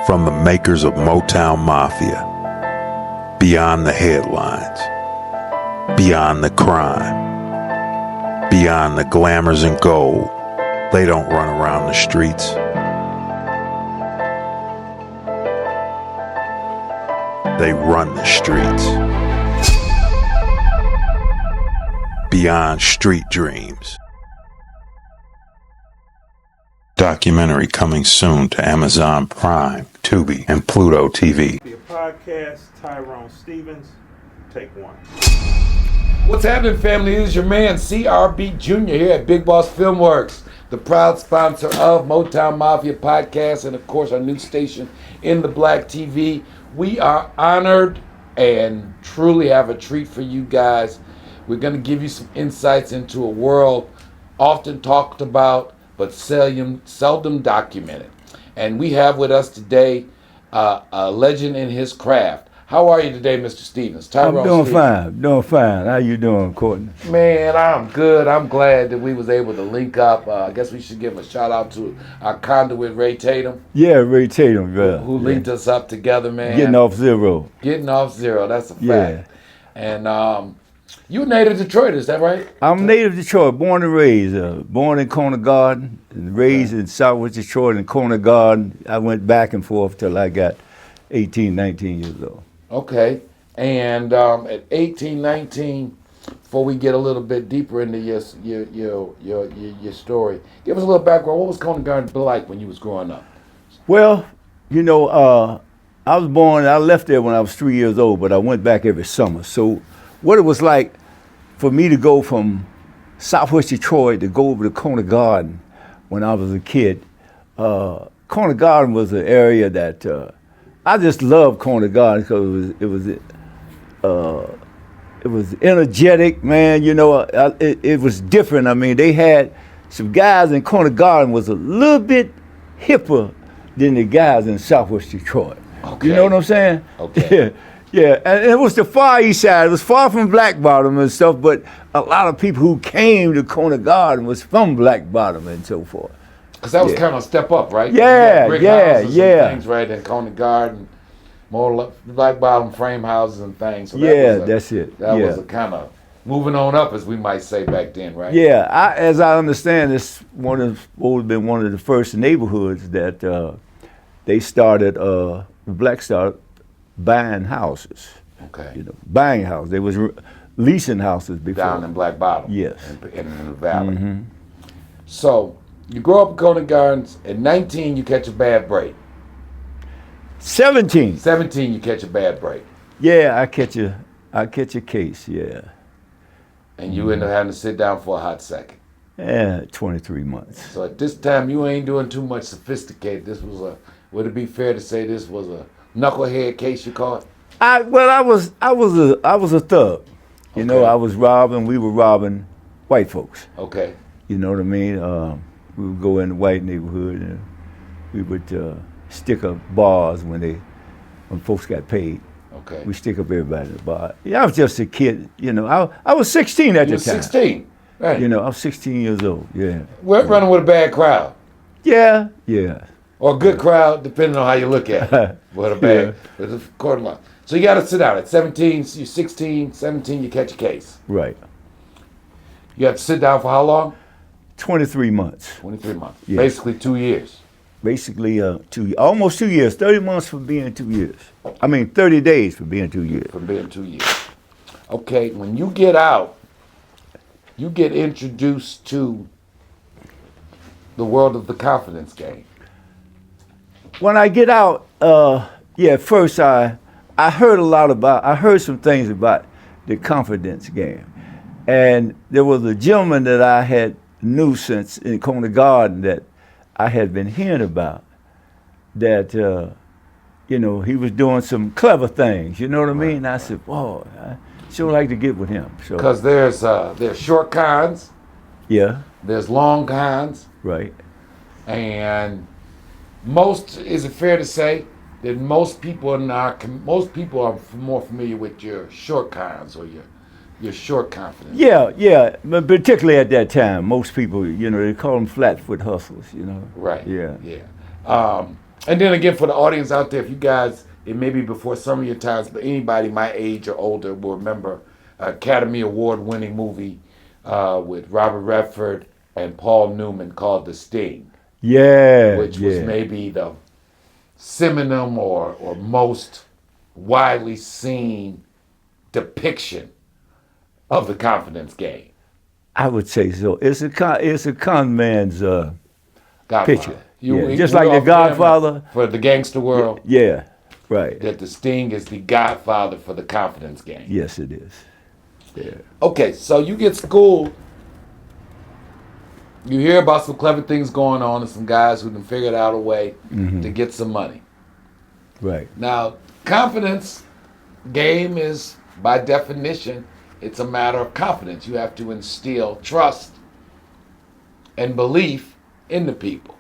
from the makers of Motown Mafia. Beyond the headlines, beyond the crime, beyond the glamours and gold, they don't run around the streets. They run the streets. Beyond street dreams. Documentary coming soon to Amazon Prime, Tubi, and Pluto TV. Your podcast, Tyron Stevens, take one. What's happening, family? This is your man, CRB Jr. here at Big Boss Filmworks, the proud sponsor of Motown Mafia Podcast and, of course, our new station in the Black TV. We are honored and truly have a treat for you guys. We're going to give you some insights into a world often talked about but seldom documented. And we have with us today a legend in his craft. How are you today, Mr. Stevens? Tyron doing fine. How you doing, Courtney? Man, I'm good. I'm glad that we was able to link up. I guess we should give a shout out to our conduit, Ray Tatum. Yeah, Ray Tatum, yeah. Who linked us up together, man. Getting off zero. Getting off zero, that's a fact. Yeah. And you native Detroit, is that right? I'm native Detroit, born and raised. Born in Conant Garden, and raised in Southwest Detroit in Conant Garden. I went back and forth till I got 18, 19 years old. Okay. And at 18, 19, before we get a little bit deeper into your story, give us a little background. What was Conant Garden like when you was growing up? Well, you know, I left there when I was 3 years old, but I went back every summer. So what it was like for me to go from Southwest Detroit to go over to Conant Garden when I was a kid. Conant Garden was an area that I just loved Conant Garden because it was energetic, man. You know, it was different. I mean, they had some guys in Conant Garden was a little bit hipper than the guys in Southwest Detroit. Okay. You know what I'm saying? Okay. Yeah, and it was the far east side. It was far from Black Bottom and stuff, but a lot of people who came to Conant Garden was from Black Bottom and so forth. Because that was kind of a step up, right? Yeah, brick yeah, houses yeah. And things, right, in Conant Garden, more Black Bottom frame houses and things. So that's it. That was a kind of moving on up, as we might say back then, right? Yeah, as I understand, it's always been one of the first neighborhoods that they started. The blacks started buying houses. Okay. You know, buying houses. They was leasing houses before. Down in Black Bottom. Yes. In the valley. Mm-hmm. So you grow up in Conant Gardens. At 19, you catch a bad break. 17. 17, you catch a bad break. Yeah, I catch a case. Yeah. And you end up having to sit down for a hot second. Yeah, 23 months. So at this time, you ain't doing too much sophisticated. Would it be fair to say this was a knucklehead case you caught? I was a thug. You know, we were robbing white folks. Okay. You know what I mean? We would go in the white neighborhood and we would stick up bars when folks got paid. Okay. We stick up everybody in the bar. Yeah, I was just a kid, you know. I was 16 at the time. 16, right. You know, I was 16 years old, yeah. We're running with a bad crowd. Yeah. Or a good crowd, depending on how you look at it. With a bad, with a quarter line. So you got to sit down. At 17, you're 16, 17, you catch a case. Right. You have to sit down for how long? 23 months. 23 months. Yeah. Basically 2 years. Basically, almost 2 years. 30 months for being 2 years. 30 days for being 2 years. For being 2 years. Okay, when you get out, you get introduced to the world of the confidence game. When I get out, first I heard some things about the confidence game. And there was a gentleman that I had knew since in Conant Garden that I had been hearing about that, he was doing some clever things, you know what I mean? I said, boy, I sure like to get with him. Because there's short cons. Yeah. There's long cons. Right. And is it fair to say that most people are more familiar with your short cons or your short confidence? Yeah, but particularly at that time, most people, they call them flat-foot hustlers, Right. Yeah. And then again, for the audience out there, if you guys, it may be before some of your times, but anybody my age or older will remember Academy Award-winning movie with Robert Redford and Paul Newman called The Sting. Yeah. Which was maybe the seminum or most widely seen depiction of the confidence game. I would say so. It's a con man's picture. Just like The Godfather. For the gangster world. Yeah, right. That The Sting is the godfather for the confidence game. Yes, it is. Yeah. Okay, so you get schooled. You hear about some clever things going on and some guys who can figure out a way to get some money. Right. Now, confidence game is, by definition, it's a matter of confidence. You have to instill trust and belief in the people,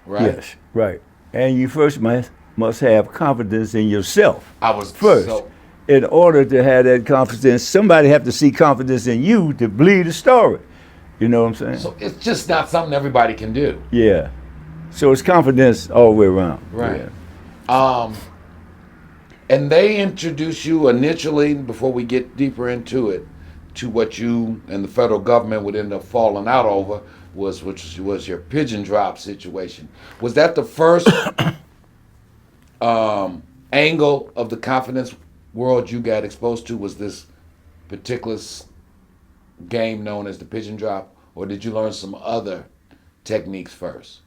right? Yes, right. And you first must have confidence in yourself. In order to have that confidence, somebody have to see confidence in you to believe the story. You know what I'm saying? So it's just not something everybody can do. Yeah. So it's confidence all the way around. Right. Yeah. And they introduce you initially, before we get deeper into it, to what you and the federal government would end up falling out over, which was your pigeon drop situation. Was that the first angle of the confidence world you got exposed to? Was this particular game known as the pigeon drop, or did you learn some other techniques first?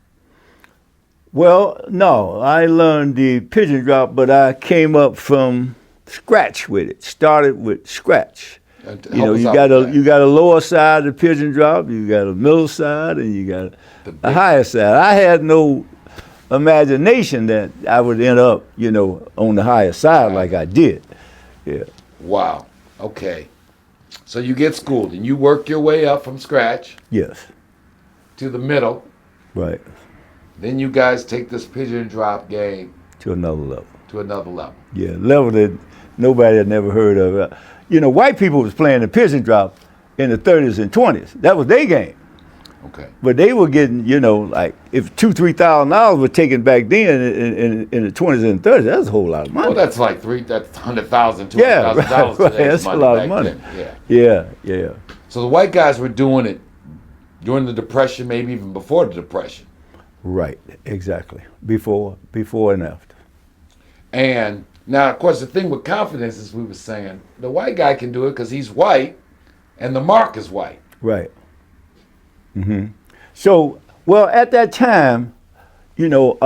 Well, no, I learned the pigeon drop, but I came up from scratch with it. Started with scratch. You know, you got a lower side of the pigeon drop, you got a middle side, and you got a higher side. I had no imagination that I would end up, you know, on the higher side like I did. Yeah. Wow. Okay. So you get schooled and you work your way up from scratch. Yes. To the middle. Right. Then you guys take this pigeon drop game to another level. Yeah, level that nobody had never heard of. You know, white people was playing the pigeon drop in the 30s and 20s. That was their game. Okay. But they were getting, you know, like if $2,000-$3,000 were taken back then in the 20s and 30s, that's a whole lot of money. Well, that's like $100,000, $200,000 right. That's a lot of money. Yeah. So the white guys were doing it during the Depression, maybe even before the Depression. Right, exactly. Before and after. And now, of course, the thing with confidence is we were saying the white guy can do it because he's white and the mark is white. Right. Mm-hmm. So, well, at that time, you know,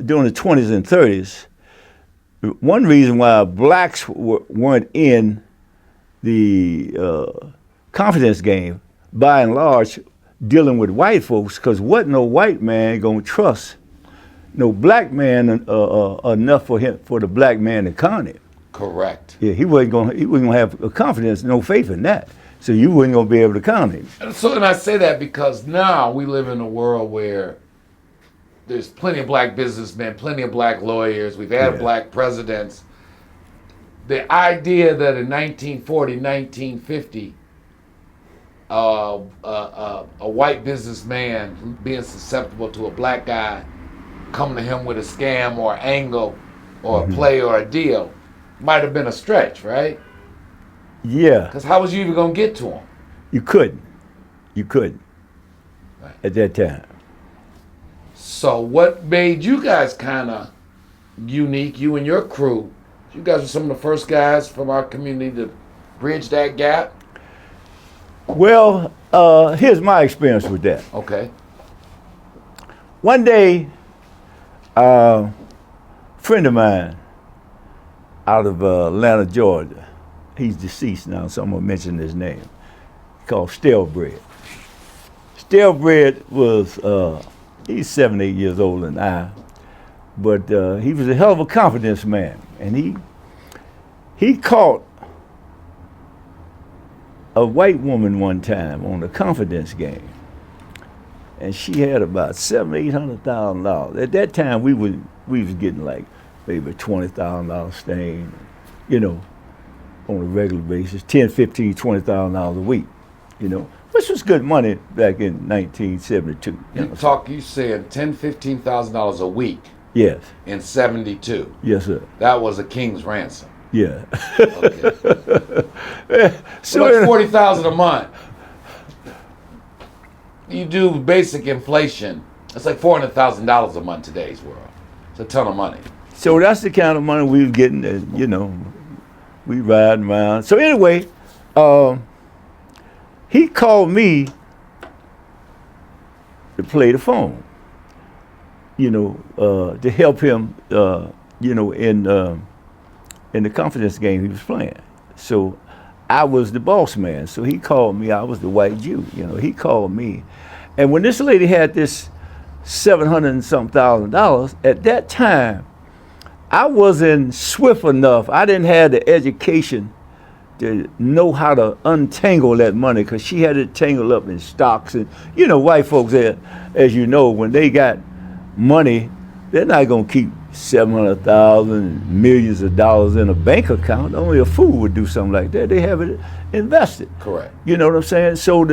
during the 20s and 30s, one reason why blacks weren't in the confidence game, by and large, dealing with white folks, because wasn't no white man gonna trust no black man enough for the black man to con him. Correct. Yeah, he wasn't gonna have a confidence, no faith in that. So you wasn't gonna be able to con him. And I say that because now we live in a world where there's plenty of black businessmen, plenty of black lawyers. We've had black presidents. The idea that in 1940, 1950, a white businessman being susceptible to a black guy coming to him with a scam or angle or a play or a deal might have been a stretch, right? Yeah. Because how was you even going to get to him? You couldn't. Right. At that time. So what made you guys kind of unique, you and your crew? You guys were some of the first guys from our community to bridge that gap? Well, here's my experience with that. Okay. One day, a friend of mine out of Atlanta, Georgia, he's deceased now, so I'm gonna mention his name, called Stalebread. Stalebread was, he's 7, 8 years older than I, but he was a hell of a confidence man, and he caught a white woman one time on a confidence game, and she had about $700,000-$800,000. At that time, we was getting like maybe $20,000 stain, you know, on a regular basis, $10,000, $15,000, $20,000 a week, you know, which was good money back in 1972. You saying $10,000, $15,000 a week? Yes. in 72. Yes, sir. That was a king's ransom. Yeah. Okay. So So that's 40,000 a month. You do basic inflation, it's like $400,000 a month in today's world. It's a ton of money. So that's the kind of money we was getting, and we riding around. So anyway, he called me to play the phone, to help him, in the confidence game he was playing. So I was the boss man. So he called me. I was the white Jew. He called me, and when this lady had this $700 and some thousand, at that time, I wasn't swift enough. I didn't have the education to know how to untangle that money, because she had it tangled up in stocks. And white folks, as you know, when they got money, they're not gonna keep 700,000 millions of dollars in a bank account. Only a fool would do something like that. They have it invested. Correct. You know what I'm saying? So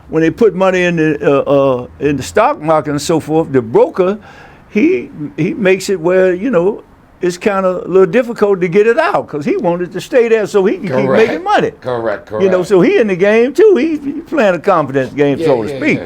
when they put money in the stock market and so forth, the broker, he makes it where it's kind of a little difficult to get it out, because he wanted to stay there so he can keep making money. Correct. So he in the game too. He playing a confidence game, so to speak.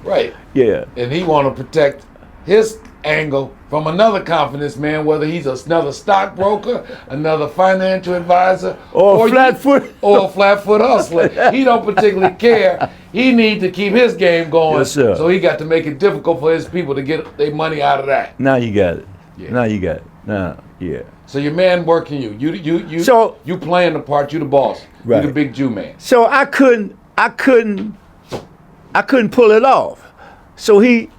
Right. Yeah. And he want to protect his angle from another confidence man, whether he's another stockbroker, another financial advisor, or flat-foot hustler. He don't particularly care. He need to keep his game going. Yes, sir. So he got to make it difficult for his people to get their money out of that. Now you got it. Yeah. Now you got it. Now, yeah. So your man working you. You playing the part. You the boss. Right. You the big Jew man. So I couldn't pull it off. So we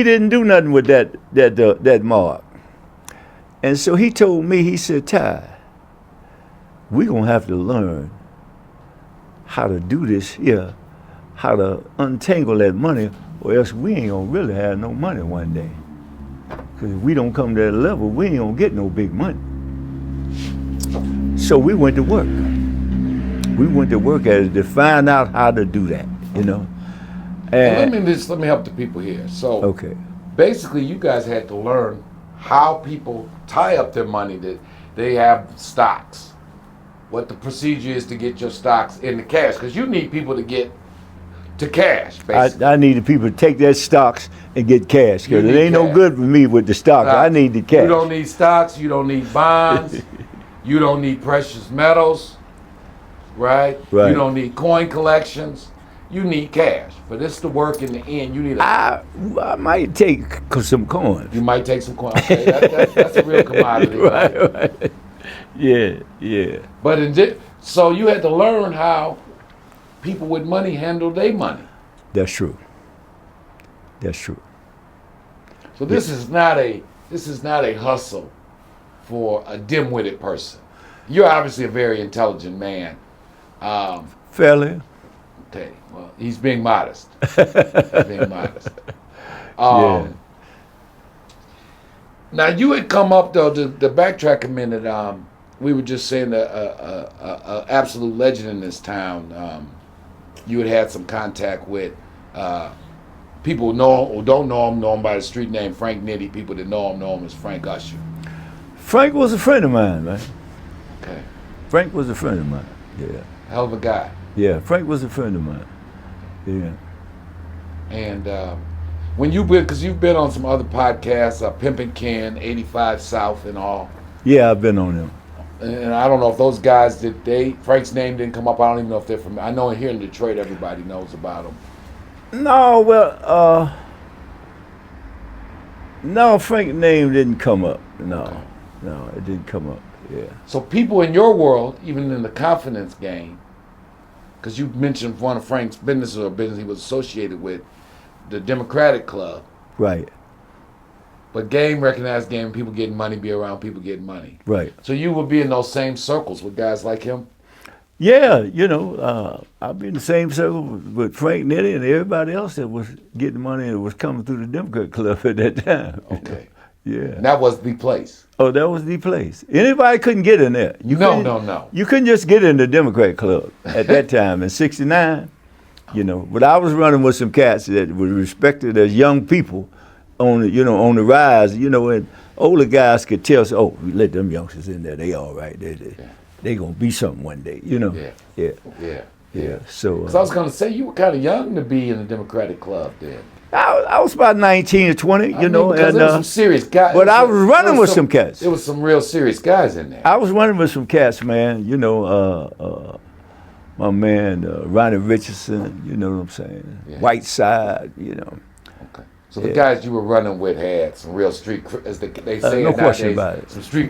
didn't do nothing with that mob. And so he told me, he said, Ty, we gonna have to learn how to do this here, how to untangle that money, or else we ain't gonna really have no money one day. Because if we don't come to that level, we ain't gonna get no big money. So we went to work. We went to work at it to find out how to do that, And Let me help the people here. So okay. basically, you guys had to learn how people tie up their money. That they have stocks, what the procedure is to get your stocks into cash, because you need people to get to cash. Basically, I need the people to take their stocks and get cash, because it ain't no good for me with the stocks. I need the cash. You don't need stocks. You don't need bonds. You don't need precious metals, right? Right. You don't need coin collections. You need cash. For this to work in the end, you need I might take some coins. You might take some coins. Okay, that's a real commodity. Right. Yeah. But so you had to learn how people with money handle their money. That's true. So this is not a hustle for a dim-witted person. You're obviously a very intelligent man. Fairly. Okay, well, he's being modest. Yeah. Now you had come up though. The backtrack a minute. We were just saying a absolute legend in this town. You had some contact with people who know or don't know him by the street name Frank Nitty. People that know him as Frank Usher. Frank was a friend of mine, man. Okay. Frank was a friend of mine. Yeah. Hell of a guy. Yeah, Frank was a friend of mine. Yeah. And when because you've been on some other podcasts, Pimpin' Ken, 85 South, and all. Yeah, I've been on them. And I don't know if those guys Frank's name didn't come up. I don't even know if they're from. I know here in Detroit, everybody knows about them. No, well, no, Frank's name didn't come up. No, it didn't come up. Yeah. So people in your world, even in the confidence game, because you mentioned one of Frank's businesses or business he was associated with, the Democratic Club. Right. But game, recognized game, people getting money, be around people getting money. Right. So you would be in those same circles with guys like him? Yeah, I've been in the same circle with Frank Nitty and everybody else that was getting money and was coming through the Democrat Club at that time. Okay. Yeah. And that was the place. Oh, that was the place. Anybody couldn't get in there. No. You couldn't just get in the Democrat Club at that time in '69. But I was running with some cats that were respected as young people on the rise. And older guys could tell us, oh, we let them youngsters in there. They all right. They gonna be something one day. You know. Yeah. So. Because I was gonna say you were kind of young to be in the Democratic Club then. I was about 19 or 20, you know, because and there was some serious guys. but I was running with some cats. There was some real serious guys in there. I was running with some cats, man. You know, my man Ronnie Richardson. You know what I'm saying? Yeah. Whiteside. You know. Okay. So the guys you were running with had some real street, as they say no nowadays, question about it. some street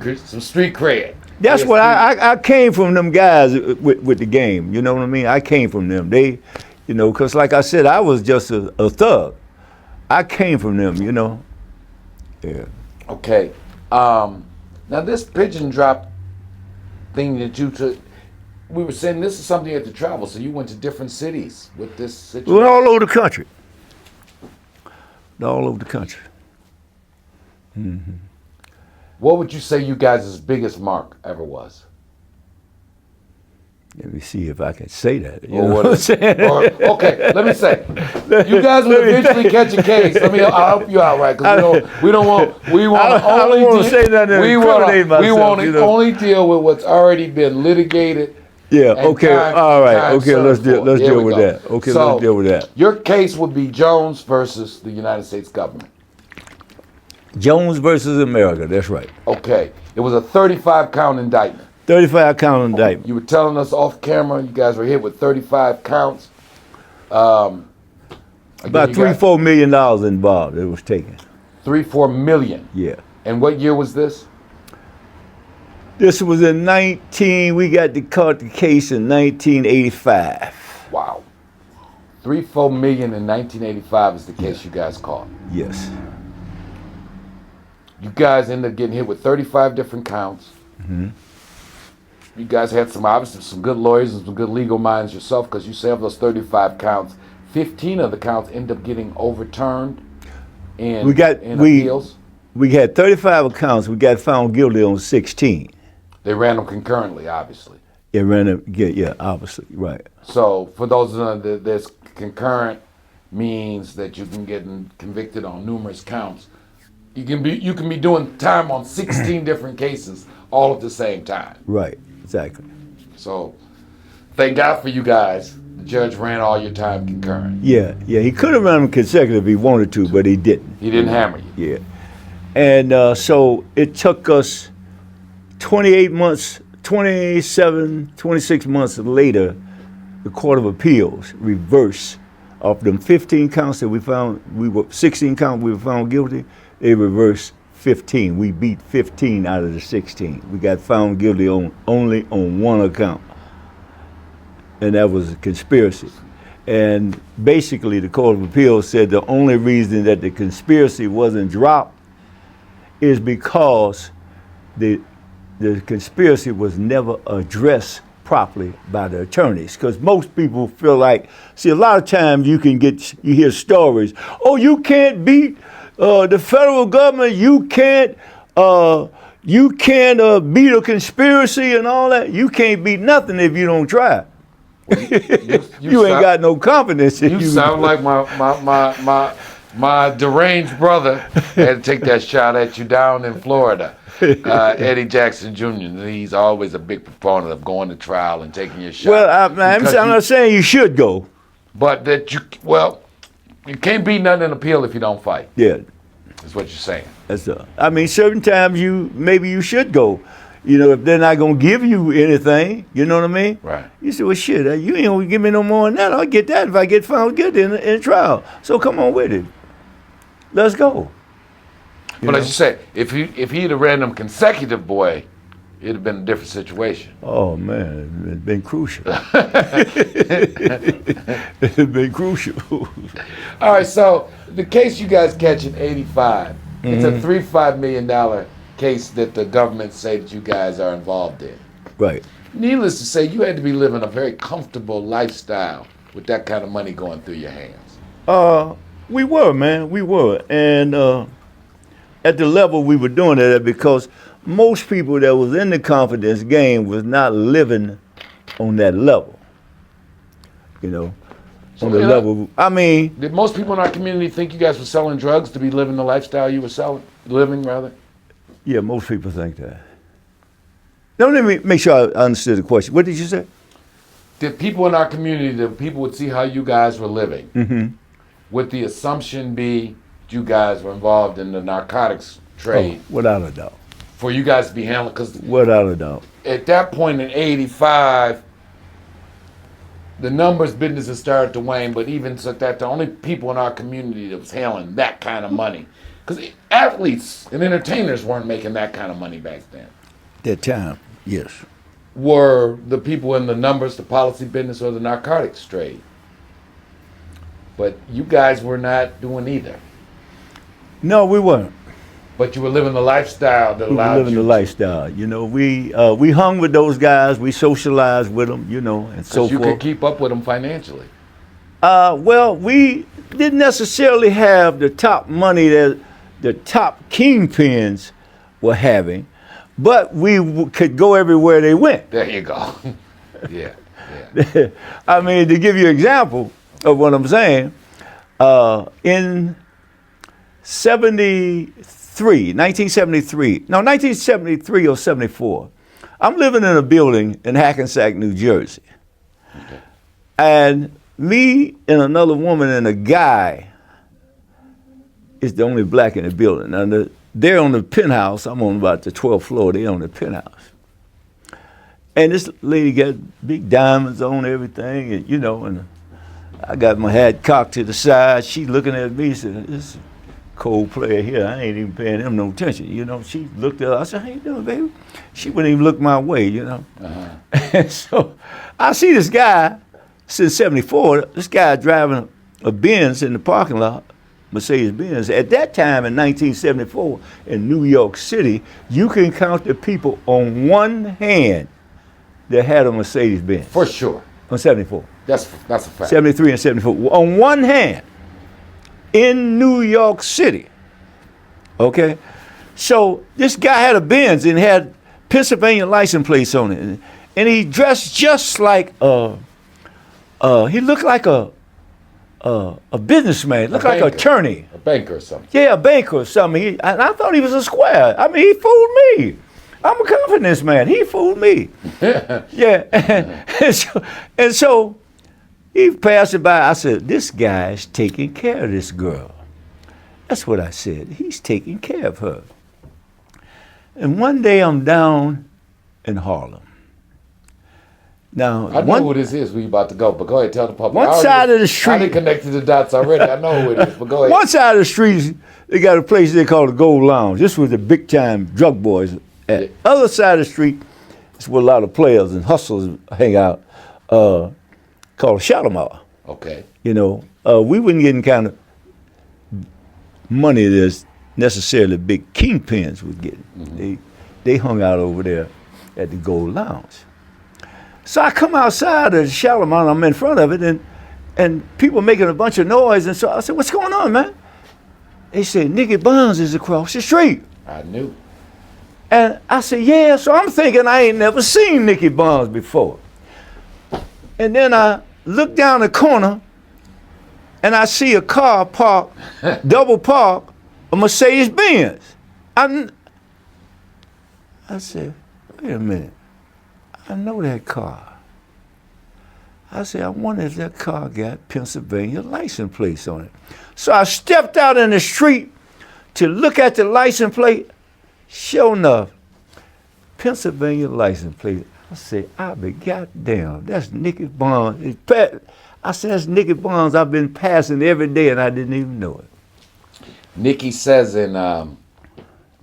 cred. That's They what had I came from them guys with the game. You know what I mean? I came from them. They, you know, because like I said, I was just a thug. I came from them, you know. Yeah. Okay. Now this pigeon drop thing that you took, we were saying this is something you had to travel, so you went to different cities with this situation. We went all over the country. All over the country. Mm-hmm. What would you say you guys' biggest mark ever was? Let me see if I can say that. You Or know what what I'm is- saying? Okay, let me say, you guys will eventually catch a case. I mean, I'll help you out, right? Because we don't want to I don't wanna say nothing to incriminate we myself, want to you know. only deal with what's already been litigated. Yeah. and Okay. time- All right. time Okay. Let's served for. let's There deal we with go. that. Okay. So, let's deal with that. Your case would be Jones versus the United States government. Jones versus America. That's right. Okay, it was a 35 count indictment. 35 count indictment. You were telling us off camera you guys were hit with 35 counts. Again, About you got $3-4 million involved. It was taken. 3-4 million. Yeah. And what year was this? This was in 19. We got caught the case in 1985. Wow. 3-4 million in 1985 is the case you guys caught. Yes. You guys ended up getting hit with 35 different counts. Mm-hmm. You guys had obviously some good lawyers and some good legal minds yourself, because you say of those 35 counts, 15 of the counts end up getting overturned in appeals. We had 35 accounts. We got found guilty on 16. They ran them concurrently, obviously. Obviously, right. So for those there's concurrent means that you can get convicted on numerous counts. You can be doing time on 16 different cases all at the same time. Right, exactly. So thank God for you guys. The judge ran all your time concurrent. Yeah. He could have run them consecutive if he wanted to, but he didn't. He didn't hammer you. Yeah. And so it took us 28 months, 26 months later, the Court of Appeals reversed of them 15 counts that 16 counts we were found guilty. They reversed 15. We beat 15 out of the 16. We got found guilty only on one account, and that was a conspiracy. And basically, the Court of Appeals said the only reason that the conspiracy wasn't dropped is because the conspiracy was never addressed properly by the attorneys. Because most people feel like, see, a lot of times you hear stories, oh, you can't beat the federal government, you can't beat a conspiracy and all that. You can't beat nothing if you don't try. You ain't got no confidence in you. You sound like my deranged brother had to take that shot at you down in Florida. Eddie Jackson Jr. He's always a big proponent of going to trial and taking your shot. Well, I'm not saying you should go. But you can't beat nothing in appeal if you don't fight. Yeah. That's what you're saying. I mean, certain times maybe you should go. You know, if they're not gonna give you anything, you know what I mean? Right. You say, well, shit, you ain't gonna give me no more than that. I'll get that if I get found guilty in trial. So come on with it. Let's go. But as you say, if he'd have ran them consecutive, boy, it'd have been a different situation. Oh man, it's been crucial. It's been crucial. All right, so the case you guys catch in 85, it's a $3-5 million case that the government say that you guys are involved in. Right. Needless to say, you had to be living a very comfortable lifestyle with that kind of money going through your hands. We were, man. We were. And at the level we were doing it at, because most people that was in the confidence game was not living on that level. You know, So, on the level. I mean, Did most people in our community think you guys were selling drugs to be living the lifestyle you were living rather? Yeah, most people think that. Now let me make sure I understood the question. What did you say? The people in our community, the people would see how you guys were living. Mm-hmm. Would the assumption be you guys were involved in the narcotics trade? Oh, without a doubt. For you guys to be handling, because Without a doubt. at that point in '85, the numbers businesses started to wane, but even so that the only people in our community that was handling that kind of money, because athletes and entertainers weren't making that kind of money back then, That time, yes. were the people in the numbers, the policy business, or the narcotics trade. But you guys were not doing either. No, we weren't. But you were living the lifestyle that We were allowed living you the lifestyle. You know, we hung with those guys. We socialized with them, you know, and so so you forth. could keep up with them financially. Well, we didn't necessarily have the top money that the top kingpins were having, but we could go everywhere they went. There you go. Yeah. I mean, to give you an example of what I'm saying, in 1973 or 74, I'm living in a building in Hackensack, New Jersey. Okay. And me and another woman and a guy is the only black in the building. Now, they're on the penthouse. I'm on about the 12th floor. They're on the penthouse. And this lady got big diamonds on everything, and you know, and I got my hat cocked to the side. She looking at me, said, "This cold player here, I ain't even paying him no attention." You know, she looked at her. I said, "How you doing, baby?" She wouldn't even look my way, you know. And so I see this guy since '74. This guy driving a Benz in the parking lot, Mercedes-Benz. At that time in 1974 in New York City, you can count the people on one hand that had a Mercedes-Benz. For sure. On 74. That's a fact. 73 and 74. On one hand, in New York City. Okay? So this guy had a Benz and had Pennsylvania license plates on it. And he dressed just like he looked like a businessman, looked like an attorney. A banker or something. Yeah, a banker or something. And I thought he was a square. I mean, he fooled me. I'm a confidence man. He fooled me. Yeah. And so he passed it by. I said, "This guy's taking care of this girl." That's what I said. He's taking care of her. And one day I'm down in Harlem. Now, I know who this is where you about to go, but go ahead, tell the public. One side of the I street. connected the dots already. I know who it is, but go ahead. One side of the street, they got a place they call the Gold Lounge. This was the big time drug boys. At Yeah. other side of the street, it's where a lot of players and hustlers hang out, called Shalimar. Okay. You know, we wasn't getting kind of money that necessarily big kingpins was getting. Mm-hmm. They hung out over there at the Gold Lounge. So I come outside of Shalimar, and I'm in front of it, and people making a bunch of noise, and so I said, "What's going on, man?" They said, "Nicky Bonds is across the street." I knew. And I said, "Yeah." So I'm thinking I ain't never seen Nicky Bonds before. And then I look down the corner and I see a car parked, double parked, a Mercedes-Benz. I said, "Wait a minute. I know that car." I said, "I wonder if that car got Pennsylvania license plates on it." So I stepped out in the street to look at the license plate. Sure enough, Pennsylvania license plate. I said, "I be goddamn, that's Nicky Bonds." I said, "That's Nicky Bonds I've been passing every day and I didn't even know it." Nicky says in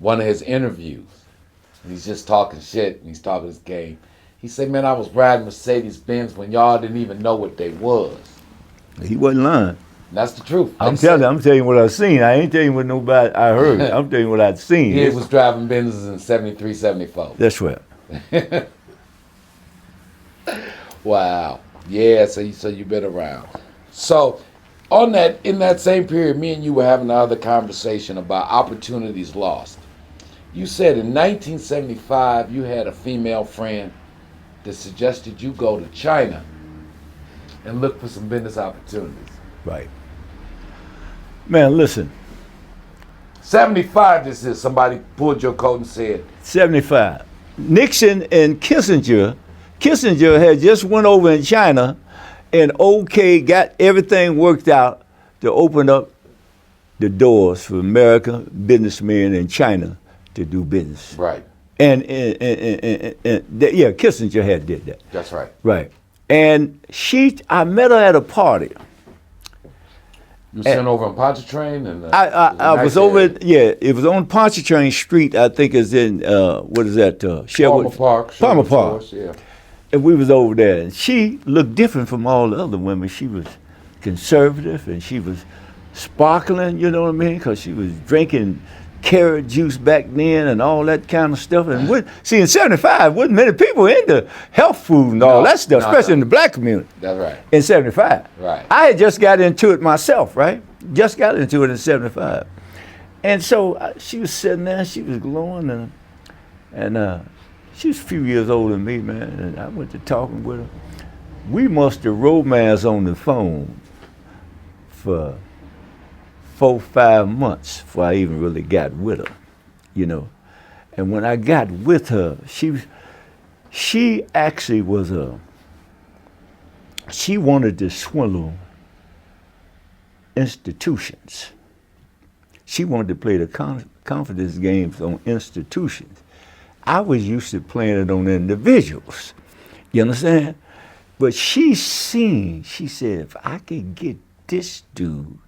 one of his interviews, he's just talking shit and he's talking his game. He said, "Man, I was riding Mercedes-Benz when y'all didn't even know what they was." He wasn't lying. And that's the truth. I'm telling you what I've seen. I ain't telling you what nobody I heard. I'm telling you what I've seen. He was driving Benzes in 73, 74. That's right. Wow. Yeah, so you've been around. So in that same period, me and you were having another conversation about opportunities lost. You said in 1975 you had a female friend that suggested you go to China and look for some business opportunities. Right. Man, listen. 75 this is. Somebody pulled your coat and said. 75. Nixon and Kissinger had just went over in China and got everything worked out to open up the doors for American businessmen in China to do business. Right. And Kissinger had did that. That's right. Right. And I met her at a party. You were sitting over on Pontchartrain? And I was over, it was on Pontchartrain Street, I think it's in, what is that? Sherwood Park. Palmer Park. Yeah. And we was over there. And she looked different from all the other women. She was conservative and she was sparkling, you know what I mean? Because she was drinking carrot juice back then and all that kind of stuff. And in 75, wasn't many people into health food and all that stuff, especially in the black community. That's right. In 75. Right. I had just got into it myself, right? Just got into it in 75. And so she was sitting there, she was glowing, and she was a few years older than me, man, and I went to talking with her. We must have romanced on the phone for 4-5 months before I even really got with her, you know. And when I got with her, she actually was she wanted to swindle institutions. She wanted to play the confidence games on institutions. I was used to playing it on individuals, you understand? But she said, if I could get this dude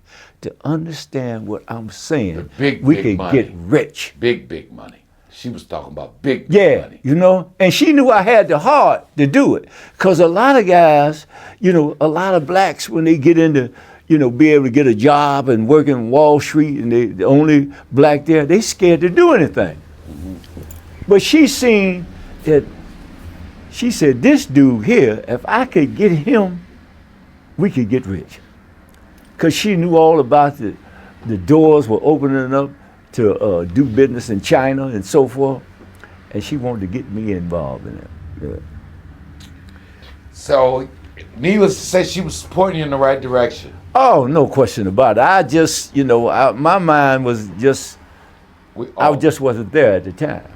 to understand what I'm saying, we could get rich. Big money. She was talking about big money. You know, and she knew I had the heart to do it. Because a lot of guys, you know, a lot of blacks, when they get into, you know, be able to get a job and work in Wall Street and they the only black there, they scared to do anything. Mm-hmm. But she seen that, she said, this dude here, if I could get him, we could get rich. Because she knew all about the doors were opening up to do business in China and so forth. And she wanted to get me involved in it. Yeah. So, needless to say, she was pointing you in the right direction. Oh, no question about it. I just, you know, my mind was just, I just wasn't there at the time.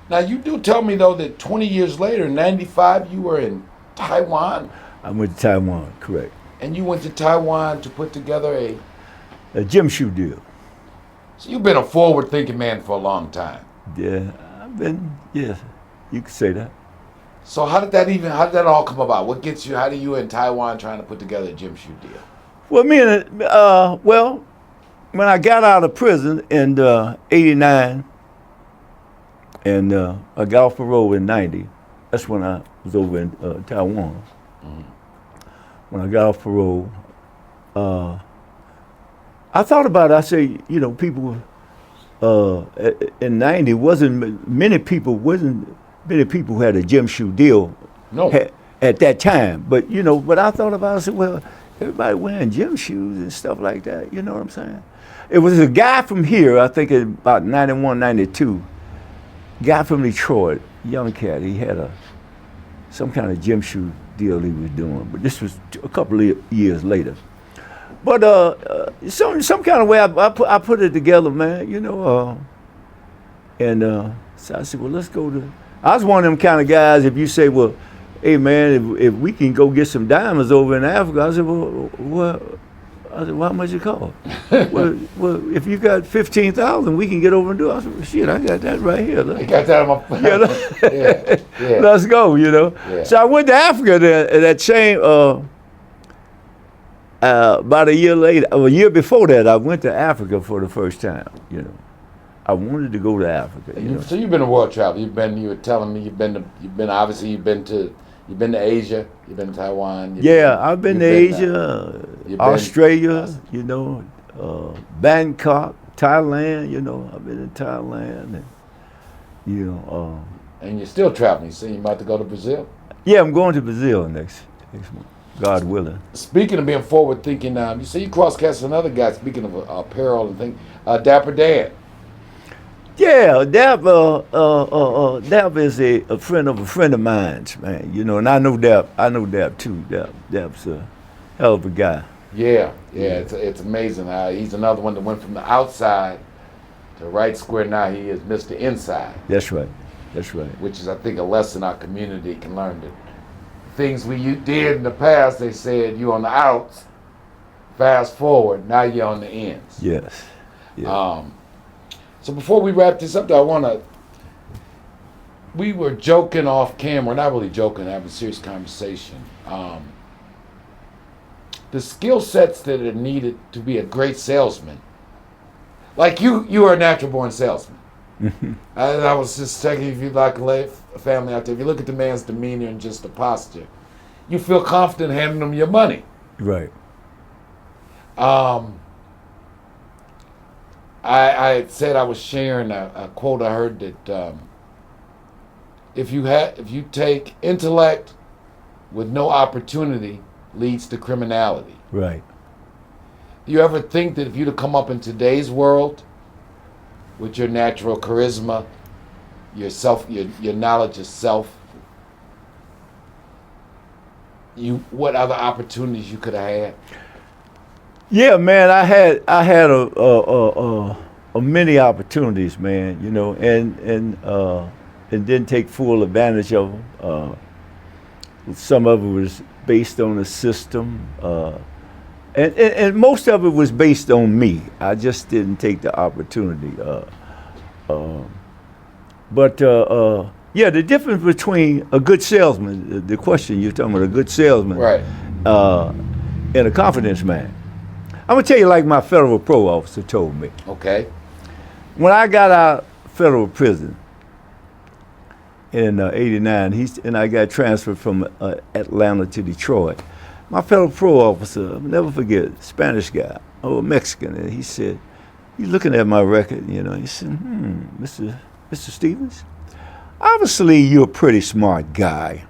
Now, you do tell me, though, that 20 years later, in 95, you were in Taiwan. I went to Taiwan, correct. And you went to Taiwan to put together a gym shoe deal. So you've been a forward-thinking man for a long time. Yeah, I've been, yes, you could say that. So how did that all come about? What gets you, how do you in Taiwan trying to put together a gym shoe deal? Well, when I got out of prison in 89 and I got off parole in 90, that's when I was over in Taiwan. Mm-hmm. When I got off parole, I thought about it. I say, you know, people in 90 wasn't many people who had a gym shoe deal at that time. But you know, I thought about it. I said, well, everybody wearing gym shoes and stuff like that. You know what I'm saying? It was a guy from here, I think in about 91, 92, guy from Detroit, young cat. He had some kind of gym shoe deal he was doing, but this was a couple of years later. But some kind of way I put it together, man, you know, so I said, well, let's go to, I was one of them kind of guys, if you say, well, hey man, if we can go get some diamonds over in Africa, I said, well, how much it cost? well, if you got 15,000, we can get over and do it. I said, well, shit, I got that right here. I got that on my phone. Yeah. Let's go, you know. Yeah. So I went to Africa that same, about a year before that, I went to Africa for the first time, you know. I wanted to go to Africa. You know? So you've been a world traveler. You were telling me you've been to Asia, you've been to Taiwan. I've been to Asia, Australia, you know, Bangkok, Thailand, you know, I've been in Thailand, and, you know. And you're still traveling. You say you're about to go to Brazil? Yeah, I'm going to Brazil next month, God willing. Speaking of being forward thinking, you say you cross-cast another guy, speaking of apparel and things, Dapper Dan. Yeah, Dap is a friend of mine's, man. You know, and I know Dap too. Dap's a hell of a guy. Yeah. It's amazing how he's another one that went from the outside The right square now he is Mr. Inside. That's right. That's right. Which is, I think, a lesson our community can learn. That things you did in the past, they said you on the outs. Fast forward, now you're on the ends. Yes. Yeah. So before we wrap this up, though, we were joking off camera, not really joking, having a serious conversation. The skill sets that are needed to be a great salesman, like you are a natural born salesman. I was just checking if you'd like a family out there. If you look at the man's demeanor and just the posture, you feel confident handing them your money. Right. I said I was sharing a quote I heard that if you take intellect with no opportunity leads to criminality. Right. Do you ever think that if you'd have come up in today's world with your natural charisma, your knowledge of self, what other opportunities you could have had? Yeah, man, I had a many opportunities, man, you know, and didn't take full advantage of them. Some of it was based on the system, and most of it was based on me. I just didn't take the opportunity. Yeah, the difference between a good salesman, the question you're talking about, a good salesman, Right. And a confidence man. I'm gonna tell you like my federal parole officer told me. Okay. When I got out of federal prison in '89, and I got transferred from Atlanta to Detroit, my federal parole officer, I'll never forget, Spanish guy, Mexican, and he said, he's looking at my record, you know, he said, Mr. Stevens, obviously you're a pretty smart guy.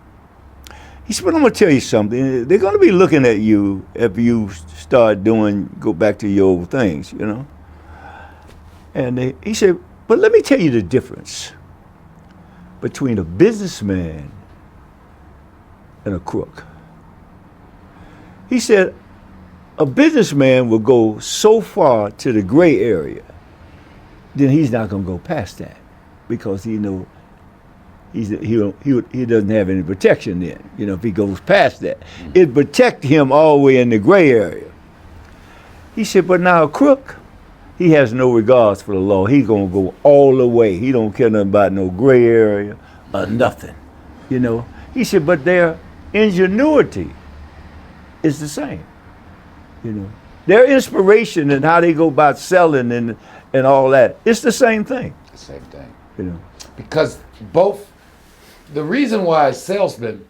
He said, but I'm gonna tell you something, they're gonna be looking at you if you go back to your old things, you know? And he said, but let me tell you the difference between a businessman and a crook. He said, a businessman will go so far to the gray area, then he's not gonna go past that because he know he doesn't have any protection then. You know, if he goes past that, it protect him all the way in the gray area. He said, but now a crook, he has no regards for the law. He's gonna go all the way. He don't care nothing about no gray area or nothing, you know. He said, but their ingenuity is the same, you know. Their inspiration and how they go about selling and all that, it's the same thing. The same thing. You know. Because the reason why salesmen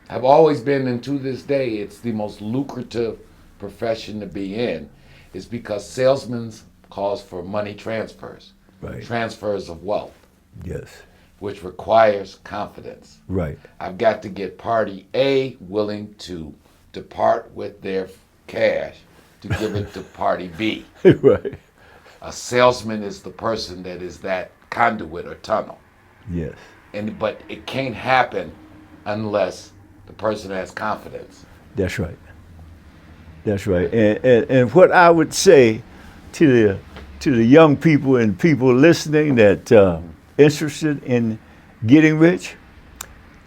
have always been, and to this day, it's the most lucrative profession to be in, is because salesmen cause for money transfers, Right. transfers of wealth, Yes. which requires confidence. Right. I've got to get party A willing to depart with their cash to give it to party B. Right. A salesman is the person that is that conduit or tunnel. Yes. But it can't happen unless the person has confidence. That's right. That's right. And what I would say to the young people and people listening that interested in getting rich,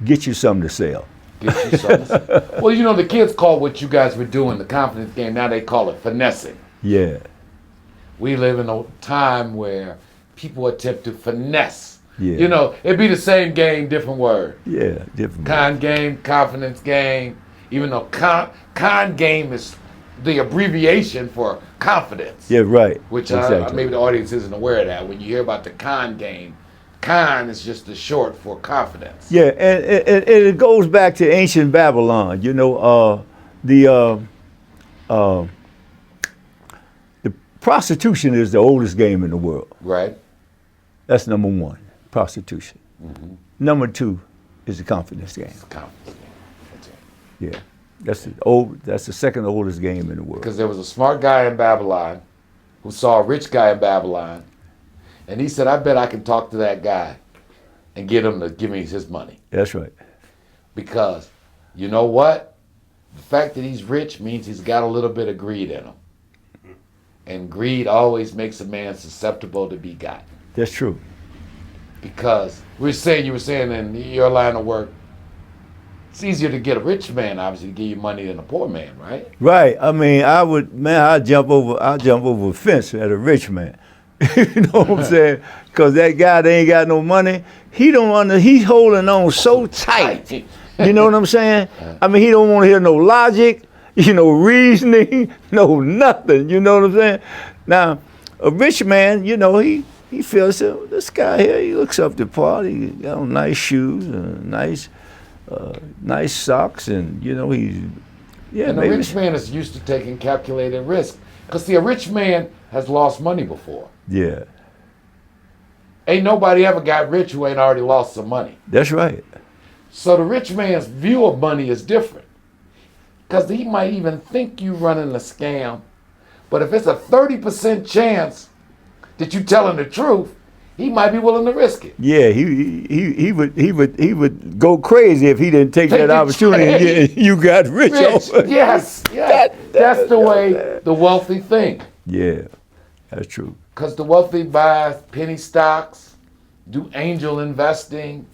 get you something to sell. Get you something. Well, you know, the kids call what you guys were doing the confidence game, now they call it finessing. Yeah. We live in a time where people attempt to finesse. Yeah. You know, it'd be the same game, different word. Yeah. Different. Con game, confidence game, even though con game is the abbreviation for confidence. Yeah. Right. Which exactly. maybe the audience isn't aware of that. When you hear about the con game, con is just the short for confidence. Yeah, and it goes back to ancient Babylon. You know, the prostitution is the oldest game in the world. Right. That's number one, prostitution. Mm-hmm. Number two is the confidence game. It's a confidence game. That's it. Yeah, that's the second oldest game in the world. Because there was a smart guy in Babylon who saw a rich guy in Babylon, and he said, I bet I can talk to that guy and get him to give me his money. That's right. Because you know what? The fact that he's rich means he's got a little bit of greed in him. And greed always makes a man susceptible to be got. That's true. Because you were saying in your line of work, it's easier to get a rich man, obviously, to give you money than a poor man, right? Right. I mean, I'd jump over a fence at a rich man. You know what I'm saying? Because that guy that ain't got no money, he's holding on so tight. You know what I'm saying? I mean, he don't want to hear no logic, reasoning, no nothing. You know what I'm saying? Now, a rich man, he feels this guy here, he looks up the part. He got on nice shoes, nice socks, and he's And a rich man is used to taking calculated risk. Because see, a rich man has lost money before. Yeah. Ain't nobody ever got rich who ain't already lost some money. That's right. So the rich man's view of money is different. Because he might even think you running a scam. But if it's a 30% chance that you telling the truth, he might be willing to risk it. Yeah, he would go crazy if he didn't take that opportunity. And you got rich. Yes. That's the way the wealthy think. Yeah, that's true. Because the wealthy buy penny stocks, do angel investing,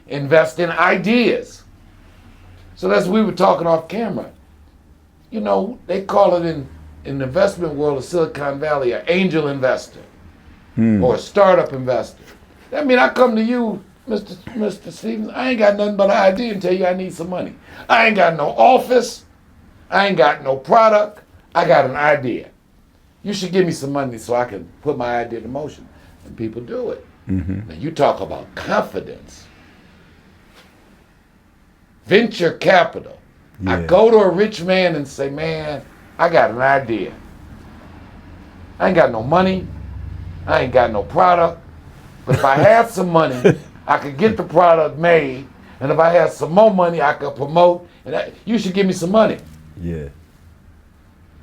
invest in ideas. So that's we were talking off camera. They call it in the investment world of Silicon Valley an angel investor or a startup investor. That means I come to you, Mr. Stevens, I ain't got nothing but an idea and tell you I need some money. I ain't got no office. I ain't got no product. I got an idea. You should give me some money so I can put my idea into motion. And people do it. Mm-hmm. Now you talk about confidence. Venture capital. Yeah. I go to a rich man and say, man, I got an idea. I ain't got no money. I ain't got no product. But if I had some money, I could get the product made. And if I had some more money, I could promote. And you should give me some money. Yeah.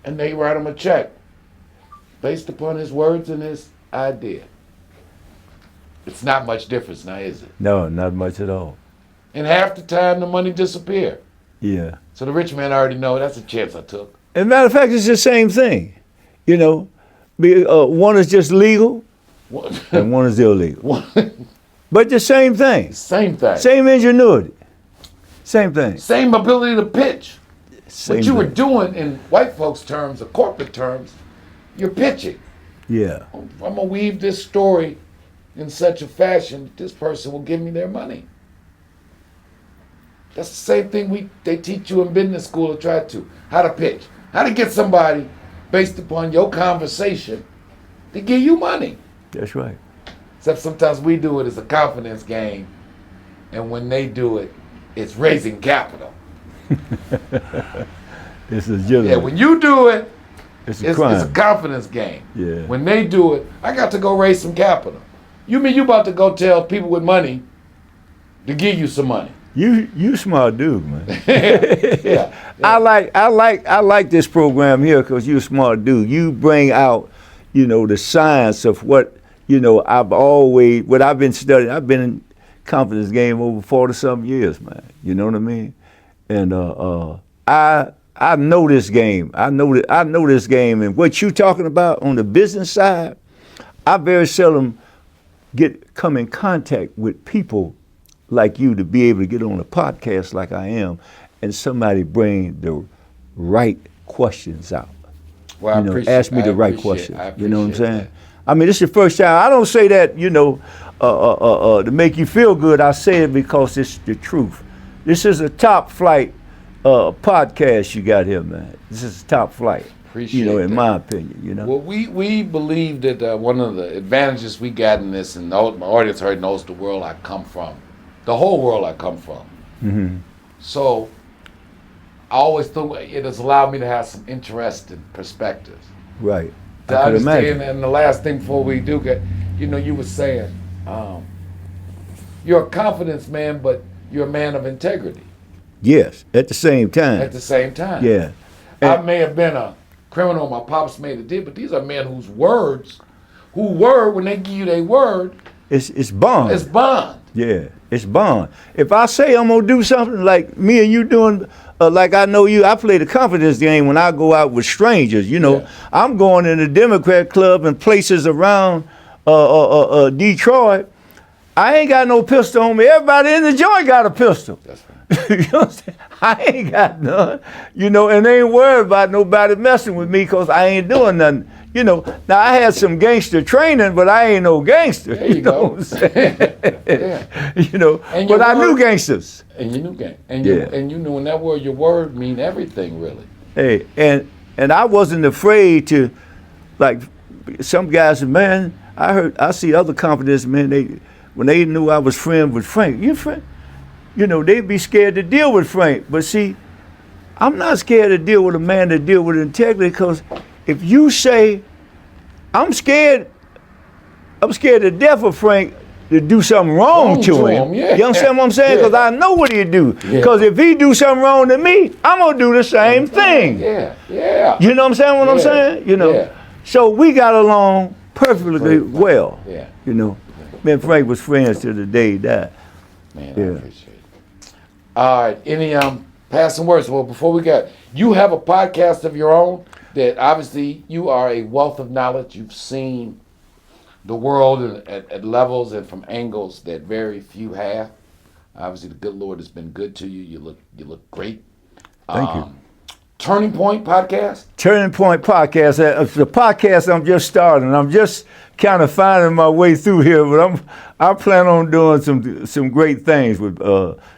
And they write him a check based upon his words and his idea. It's not much difference now, is it? No, not much at all. And half the time, the money disappear. Yeah. So the rich man already know that's a chance I took. As a matter of fact, it's the same thing. One is just legal and one is illegal. But the same thing. Same thing. Same ingenuity. Same thing. Same ability to pitch. Same What you were thing. doing in white folks' terms or corporate terms, you're pitching. Yeah. I'm going to weave this story in such a fashion that this person will give me their money. That's the same thing they teach you in business school or try to. How to pitch. How to get somebody, based upon your conversation, to give you money. That's right. Except sometimes we do it as a confidence game, and when they do it, it's raising capital. It's legitimate. Yeah, when you do it, it's it's a confidence game. Yeah. When they do it, I got to go raise some capital. You mean you about to go tell people with money to give you some money? You smart dude, man. Yeah. I like this program here because you're a smart dude. You bring out, the science of what, what I've been studying. I've been in confidence game over 40-something years, man. You know what I mean? And I know this game. I know this game. And what you talking about on the business side, I very seldom come in contact with people like you to be able to get on a podcast like I am and somebody bring the right questions out. Well, I appreciate ask me the right I questions. appreciate You know what I'm saying? that. I mean, this is the first time. I don't say that, to make you feel good. I say it because it's the truth. This is a top flight podcast you got here, man. This is top flight. Appreciate in that. my opinion, Well, we believe that one of the advantages we got in this, and my audience already knows the world I come from, the whole world I come from. Mm-hmm. So I always thought it has allowed me to have some interesting perspectives. Right. To I could understand, imagine. and the last thing before we do get, you were saying, you're a confidence man, but you're a man of integrity Yes, at the same time. at the same time. Yeah. I may have been a criminal, my pops may have did, but these are men whose words, when they give you their word, It's bond. it's bond. Yeah. It's bond. If I say I'm gonna do something like me and you doing, like I know you, I play the confidence game when I go out with strangers. You know, Yeah. I'm going in the Democrat club and places around Detroit. I ain't got no pistol on me. Everybody in the joint got a pistol. That's right. You know what I'm saying? I ain't got none. You know, and they ain't worried about nobody messing with me because I ain't doing nothing. You know, now I had some gangster training, but I ain't no gangster. There you know go. what I'm saying? Yeah. You know, And your but I knew word- gangsters. And you knew gang. Yeah. And you knew in that word, your word mean everything, really. Hey, and I wasn't afraid to, like, some guys said, man, I see other confidence men, when they knew I was friends with Frank, you know, they'd be scared to deal with Frank. But see, I'm not scared to deal with a man that deal with integrity, because if you say, I'm scared to death of Frank to do something wrong to him. Yeah. You understand what I'm saying? Because I know what he'd do. Because if he do something wrong to me, I'm going to do the same thing. Yeah. You know what I'm saying? What I'm Yeah. saying? You know. Yeah. So we got along perfectly well. Yeah. You know. Me and Frank was friends till the day he died. Man, Yeah. I appreciate it. All right. Any passing words? Well, before we go, you have a podcast of your own that obviously you are a wealth of knowledge. You've seen the world at levels and from angles that very few have. Obviously, the good Lord has been good to you. You look great. Thank you. Turning Point podcast. Turning Point podcast. It's the podcast I'm just starting. I'm just kind of finding my way through here, but I plan on doing some great things with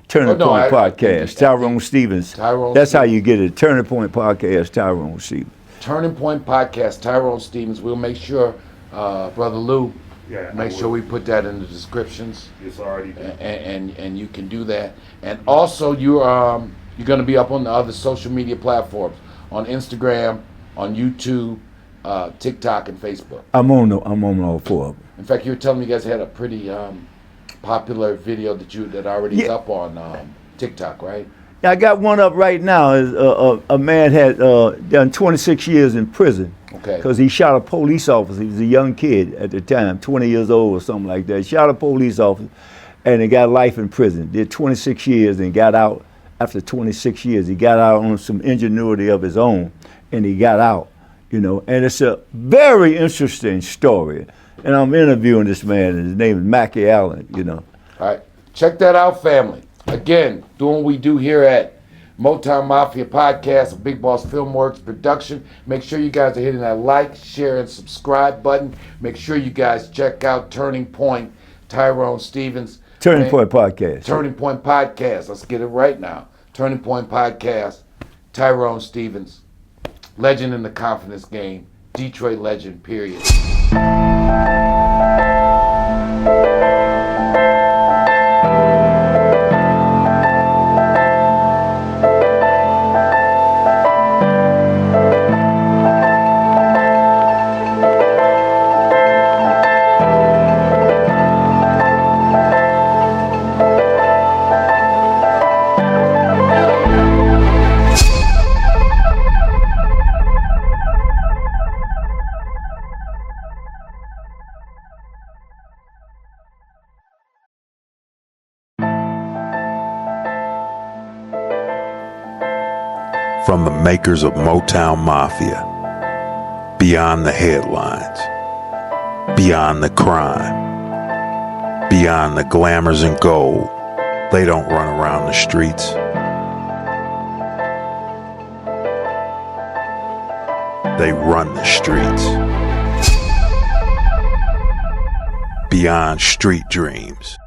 Turning Point podcast. Tyron Stevens. That's how you get it. Turning Point podcast. Tyron Stevens. Turning Point podcast. Tyron Stevens. We'll make sure, Brother Lou. Yeah, Make sure we put that in the descriptions. It's already done. And you can do that. And also you're going to be up on the other social media platforms, on Instagram, on YouTube, TikTok, and Facebook. I'm on all four of them. In fact, you were telling me you guys had a pretty popular video that already is up on TikTok, right? I got one up right now. A man had done 26 years in prison. Okay. Because he shot a police officer. He was a young kid at the time, 20 years old or something like that. He shot a police officer and he got life in prison. Did 26 years and got out. After 26 years, he got out on some ingenuity of his own, and he got out, you know. And it's a very interesting story. And I'm interviewing this man, and his name is Mackie Allen, you know. All right. Check that out, family. Again, doing what we do here at Motown Mafia Podcast, a Big Boss Filmworks production. Make sure you guys are hitting that like, share, and subscribe button. Make sure you guys check out Turning Point, Tyron Stevens. Turning Point Podcast. Turning Point Podcast. Let's get it right now. Turning Point Podcast, Tyron Stevens, legend in the confidence game, Detroit legend, period. From the makers of Motown Mafia, beyond the headlines, beyond the crime, beyond the glamours and gold, they don't run around the streets. They run the streets. Beyond street dreams.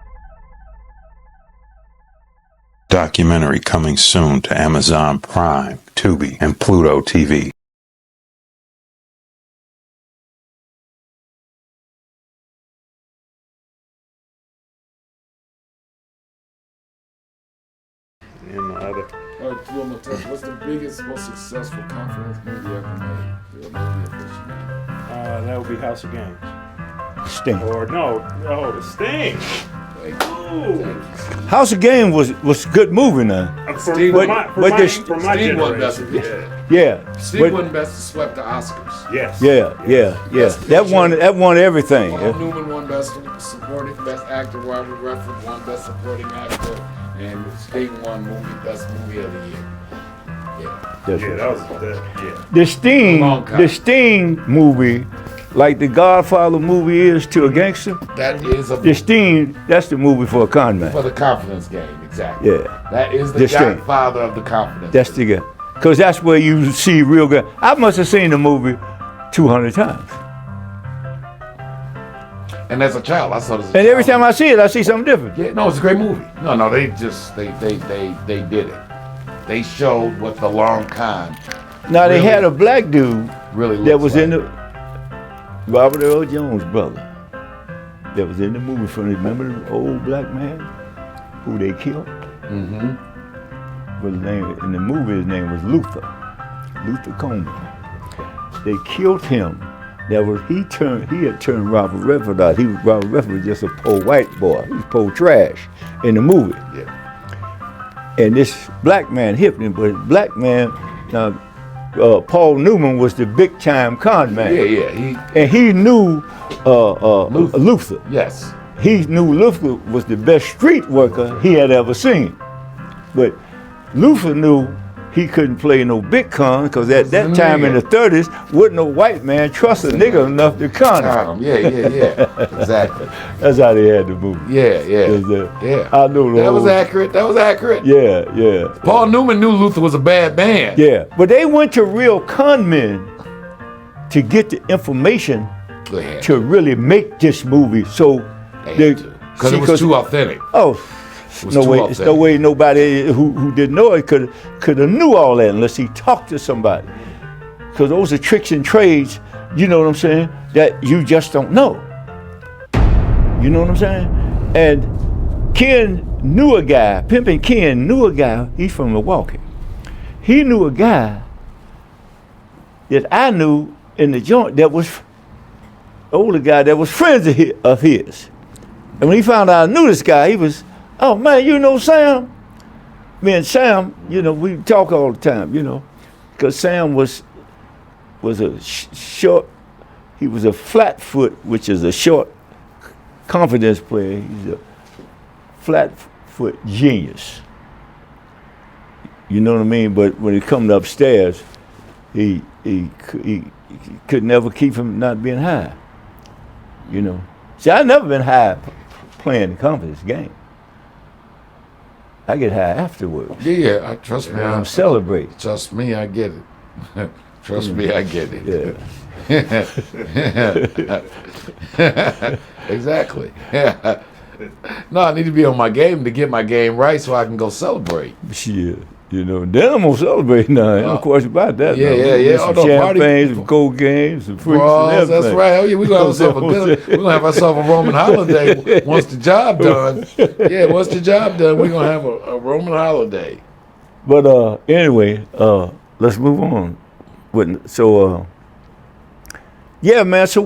Documentary coming soon to Amazon Prime, Tubi, and Pluto TV. And the other. All right, two more tests. What's the biggest, most successful confidence movie ever made? Real movie official name. That would be House of Games. Sting. Or the Sting. Ooh. House of Game was a good movie now. From Steve, my but generation. Steve wasn't Yeah. Yeah. Steve But- won Best Swept the Oscars. Yes. yeah. Best That picture. won everything. Paul Yeah. Newman won Best Supporting Best Actor. Robert Redford won Best Supporting Actor, and Sting won Best Movie of the Year. Yeah. That's Yeah, right. that was that. Yeah. Long time. The Sting movie, like the Godfather movie is to a gangster. That is The Sting, that's the movie for a con man. for the confidence game, exactly. Yeah. That is the The Sting. godfather of the confidence. That's the guy. Because that's where you see real good. I must have seen the movie 200 times. And as a child, I saw this. And every time I see it, I see something different. Yeah, no, it's a great movie. No, they did it. They showed what the long con Now, they Really? had a black dude really looks that was like. in the Robert Earl Jones' brother. That was in the movie from the, remember the old black man who they killed? Mm-hmm. Well, his name, in the movie, his name was Luther Conant. They killed him. That was he had turned Robert Redford out. Robert Redford was just a poor white boy. He was poor trash in the movie. Yeah. And this black man hit him, but black man, now Paul Newman was the big time con man. Yeah. And he knew Luther. Yes. He knew Luther was the best street worker he had ever seen. But Luther knew he couldn't play no big con because at that time in the 30s, wouldn't no white man trust a nigga enough to con him. Yeah. Exactly. That's how they had the movie. Yeah. 'Cause, Yeah. I know the That was whole- accurate. Yeah. Paul Newman knew Luther was a bad man. Yeah, but they went to real con men to get the information Yeah. to really make this movie. So They had to. Because it was too authentic. Oh, was no too way! It's no authentic. way nobody who didn't know it could have knew all that unless he talked to somebody. Because those are tricks and trades. You know what I'm saying? That you just don't know. You know what I'm saying? And Ken knew a guy. Pimpin' Ken knew a guy. He's from Milwaukee. He knew a guy that I knew in the joint that was older guy that was friends of his. And when he found out I knew this guy, he was, oh man, you know Sam? Me and Sam, you know, we talk all the time, you know, because Sam was a short, he was a flat foot, which is a short confidence player. He's a flat foot genius. You know what I mean? But when he come upstairs, he could never keep him not being high. You know. See, I've never been high playing the confidence game. I get high afterwards. Yeah. Trust me. I'm celebrating. Trust me, I get it. Trust me, I get it. Yeah. Exactly. Yeah. No, I need to be on my game to get my game right so I can go celebrate. Shit. You know, then I'm gonna celebrate now. Ain't no question about that. Yeah, now. yeah, Get yeah. Some Oh, no, party- champagne, some cocaine, some freaks Bros, and everything. that's right. Oh yeah, we're gonna have ourselves a dinner. We're gonna have ourselves a Roman holiday once the job done. Yeah, once the job done, we're gonna have a Roman holiday. But anyway, let's move on. Yeah, man. So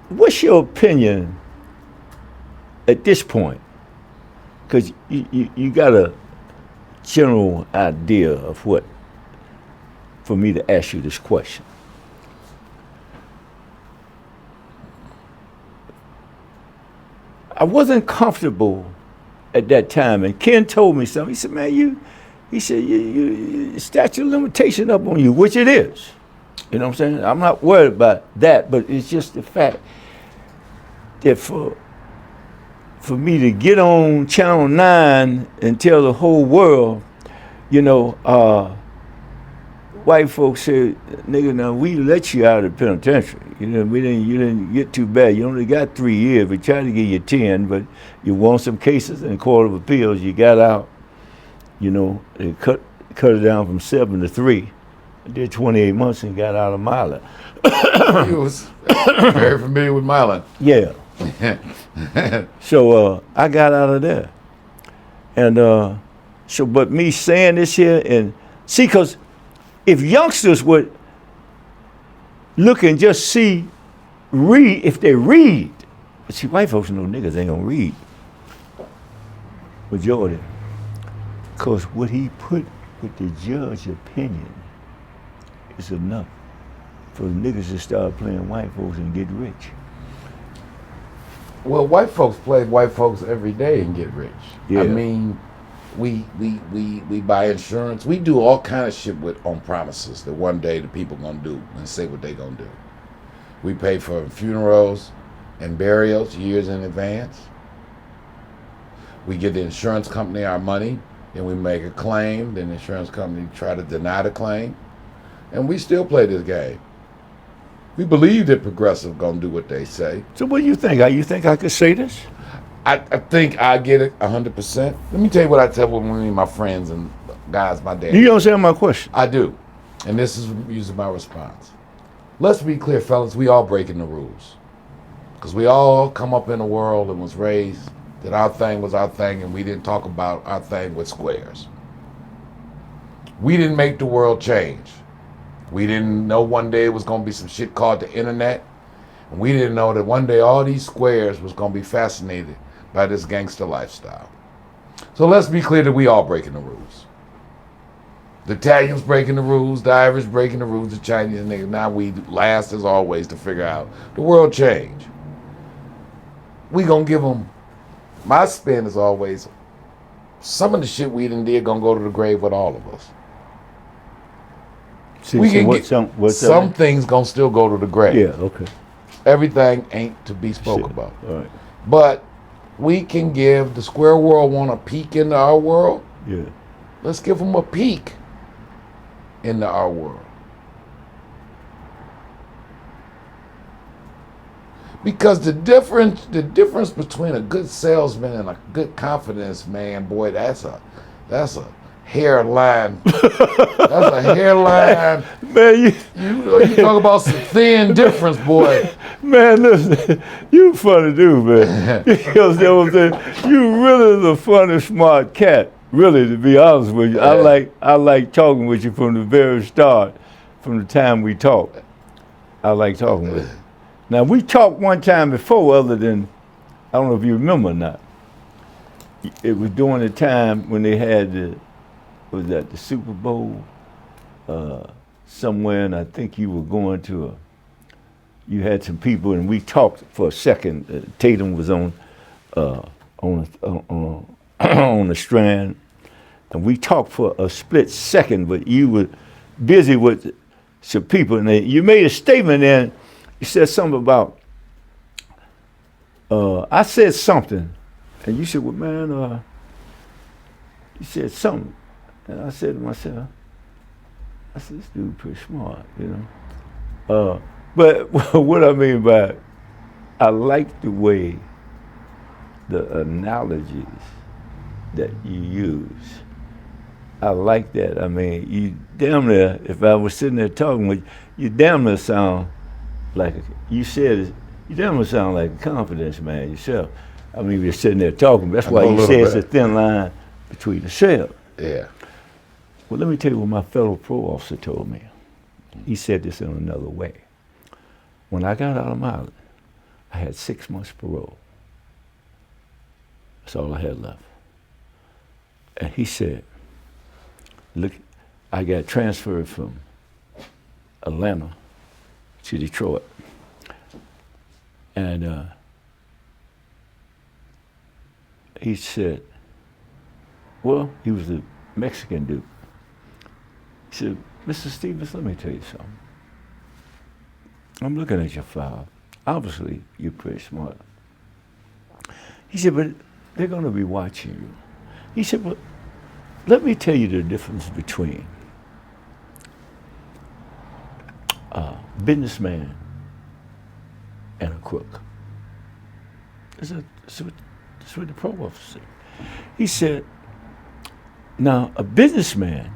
what's your opinion at this point? Because you got a general idea of what, for me to ask you this question. I wasn't comfortable at that time, and Ken told me something. He said, man, you statute of limitation up on you, which it is. You know what I'm saying? I'm not worried about that, but it's just the fact that for me to get on Channel 9 and tell the whole world, you know, white folks said, nigga, now we let you out of the penitentiary. You know, you didn't get too bad. You only got 3 years. We tried to give you 10, but you won some cases in the Court of Appeals. You got out. You know, they cut it down from 7 to 3. I did 28 months and got out of Milan. He was very familiar with Milan. Yeah. So I got out of there. And but me saying this here, and see, because if youngsters would look and just read, if they read, but see, white folks know niggas ain't gonna read. Majority. Because what he put with the judge's opinion is enough for the niggas to start playing white folks and get rich. Well, white folks play white folks every day and get rich. Yeah. I mean, we buy insurance. We do all kind of shit on promises that one day the people gonna do and say what they gonna do. We pay for funerals and burials years in advance. We give the insurance company our money, and we make a claim. Then the insurance company try to deny the claim, and we still play this game. We believe that progressive gonna do what they say. So what do you think? You think I could say this? I think I get it 100%. Let me tell you what I tell me and my friends and guys, my dad. You don't understand my question. I do, and this is using my response. Let's be clear, fellas. We all breaking the rules, because we all come up in a world and was raised that our thing was our thing, and we didn't talk about our thing with squares. We didn't make the world change. We didn't know one day it was going to be some shit called the internet. And we didn't know that one day all these squares was going to be fascinated by this gangster lifestyle. So let's be clear that we all breaking the rules. The Italians breaking the rules, the Irish breaking the rules, the Chinese niggas. Now we last as always to figure out the world change. We going to give them, my spin is always, some of the shit we done did going to go to the grave with all of us. See, We so can what's get some some things gonna still go to the grave. Yeah, okay. Everything ain't to be spoke Shit. about. All right. But we can give the square world want a peek into our world. Yeah. Let's give them a peek into our world. Because the difference between a good salesman and a good confidence man, boy, that's a hairline. That's a hairline. Man, You talk about some thin difference, boy. man, listen, you funny dude, man. You know what I'm saying? You really the funny, smart cat. Really, to be honest with you, Yeah. I like talking with you from the very start, from the time we talked. I like talking with you. Now we talked one time before, other than I don't know if you remember or not. It was during the time when they had was that the Super Bowl somewhere, and I think you were going to you had some people, and we talked for a second. Tatum was on the strand, and we talked for a split second, but you were busy with some people, and you made a statement, and you said something about, I said something, and you said, well, man, you said something, and I said to myself, I said, this dude pretty smart, you know. But what I mean by, I like the way the analogies that you use. I like that. I mean, you damn near, if I was sitting there talking with you, damn near sound like, you damn near sound like a confidence man yourself. I mean, you're sitting there talking. That's why you say it's a thin line between the shell. Yeah. Well, let me tell you what my fellow parole officer told me. He said this in another way. When I got out of Milan, I had 6 months parole. That's all I had left. And he said, look, I got transferred from Atlanta to Detroit. And he said, well, he was a Mexican dude. He said, Mr. Stevens, let me tell you something. I'm looking at your file. Obviously, you're pretty smart. He said, but they're going to be watching you. He said, well, let me tell you the difference between a businessman and a crook. That's what the parole officer said. He said, now a businessman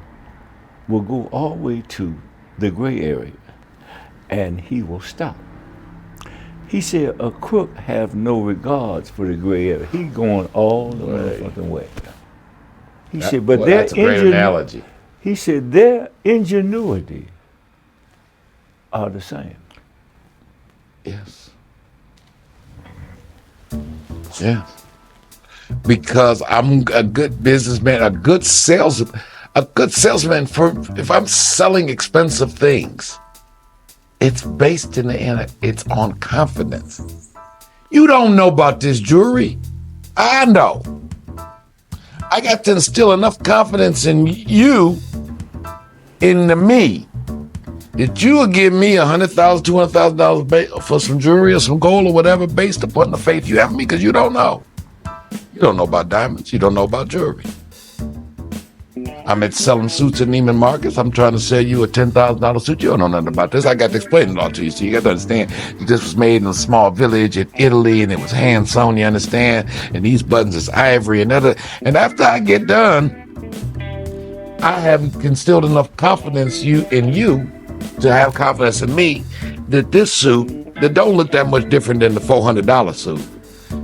will go all the way to the gray area and he will stop. He said a crook have no regards for the gray area. He going all the motherfucking way. He said, but that's a great analogy. He said their ingenuity are the same. Yes. Yeah. Because I'm a good businessman, a good salesman. A good salesman, if I'm selling expensive things, it's based in the end, it's on confidence. You don't know about this jewelry. I know. I got to instill enough confidence in you, into me, that you will give me $100,000, $200,000 for some jewelry or some gold or whatever based upon the faith you have in me, because you don't know. You don't know about diamonds. You don't know about jewelry. I'm at selling suits at Neiman Marcus. I'm trying to sell you a $10,000 suit. You don't know nothing about this. I got to explain it all to you. So you got to understand that this was made in a small village in Italy, and it was hand sewn, you understand? And these buttons is ivory and other. And after I get done, I have instilled enough confidence in you to have confidence in me that this suit, that don't look that much different than the $400 suit,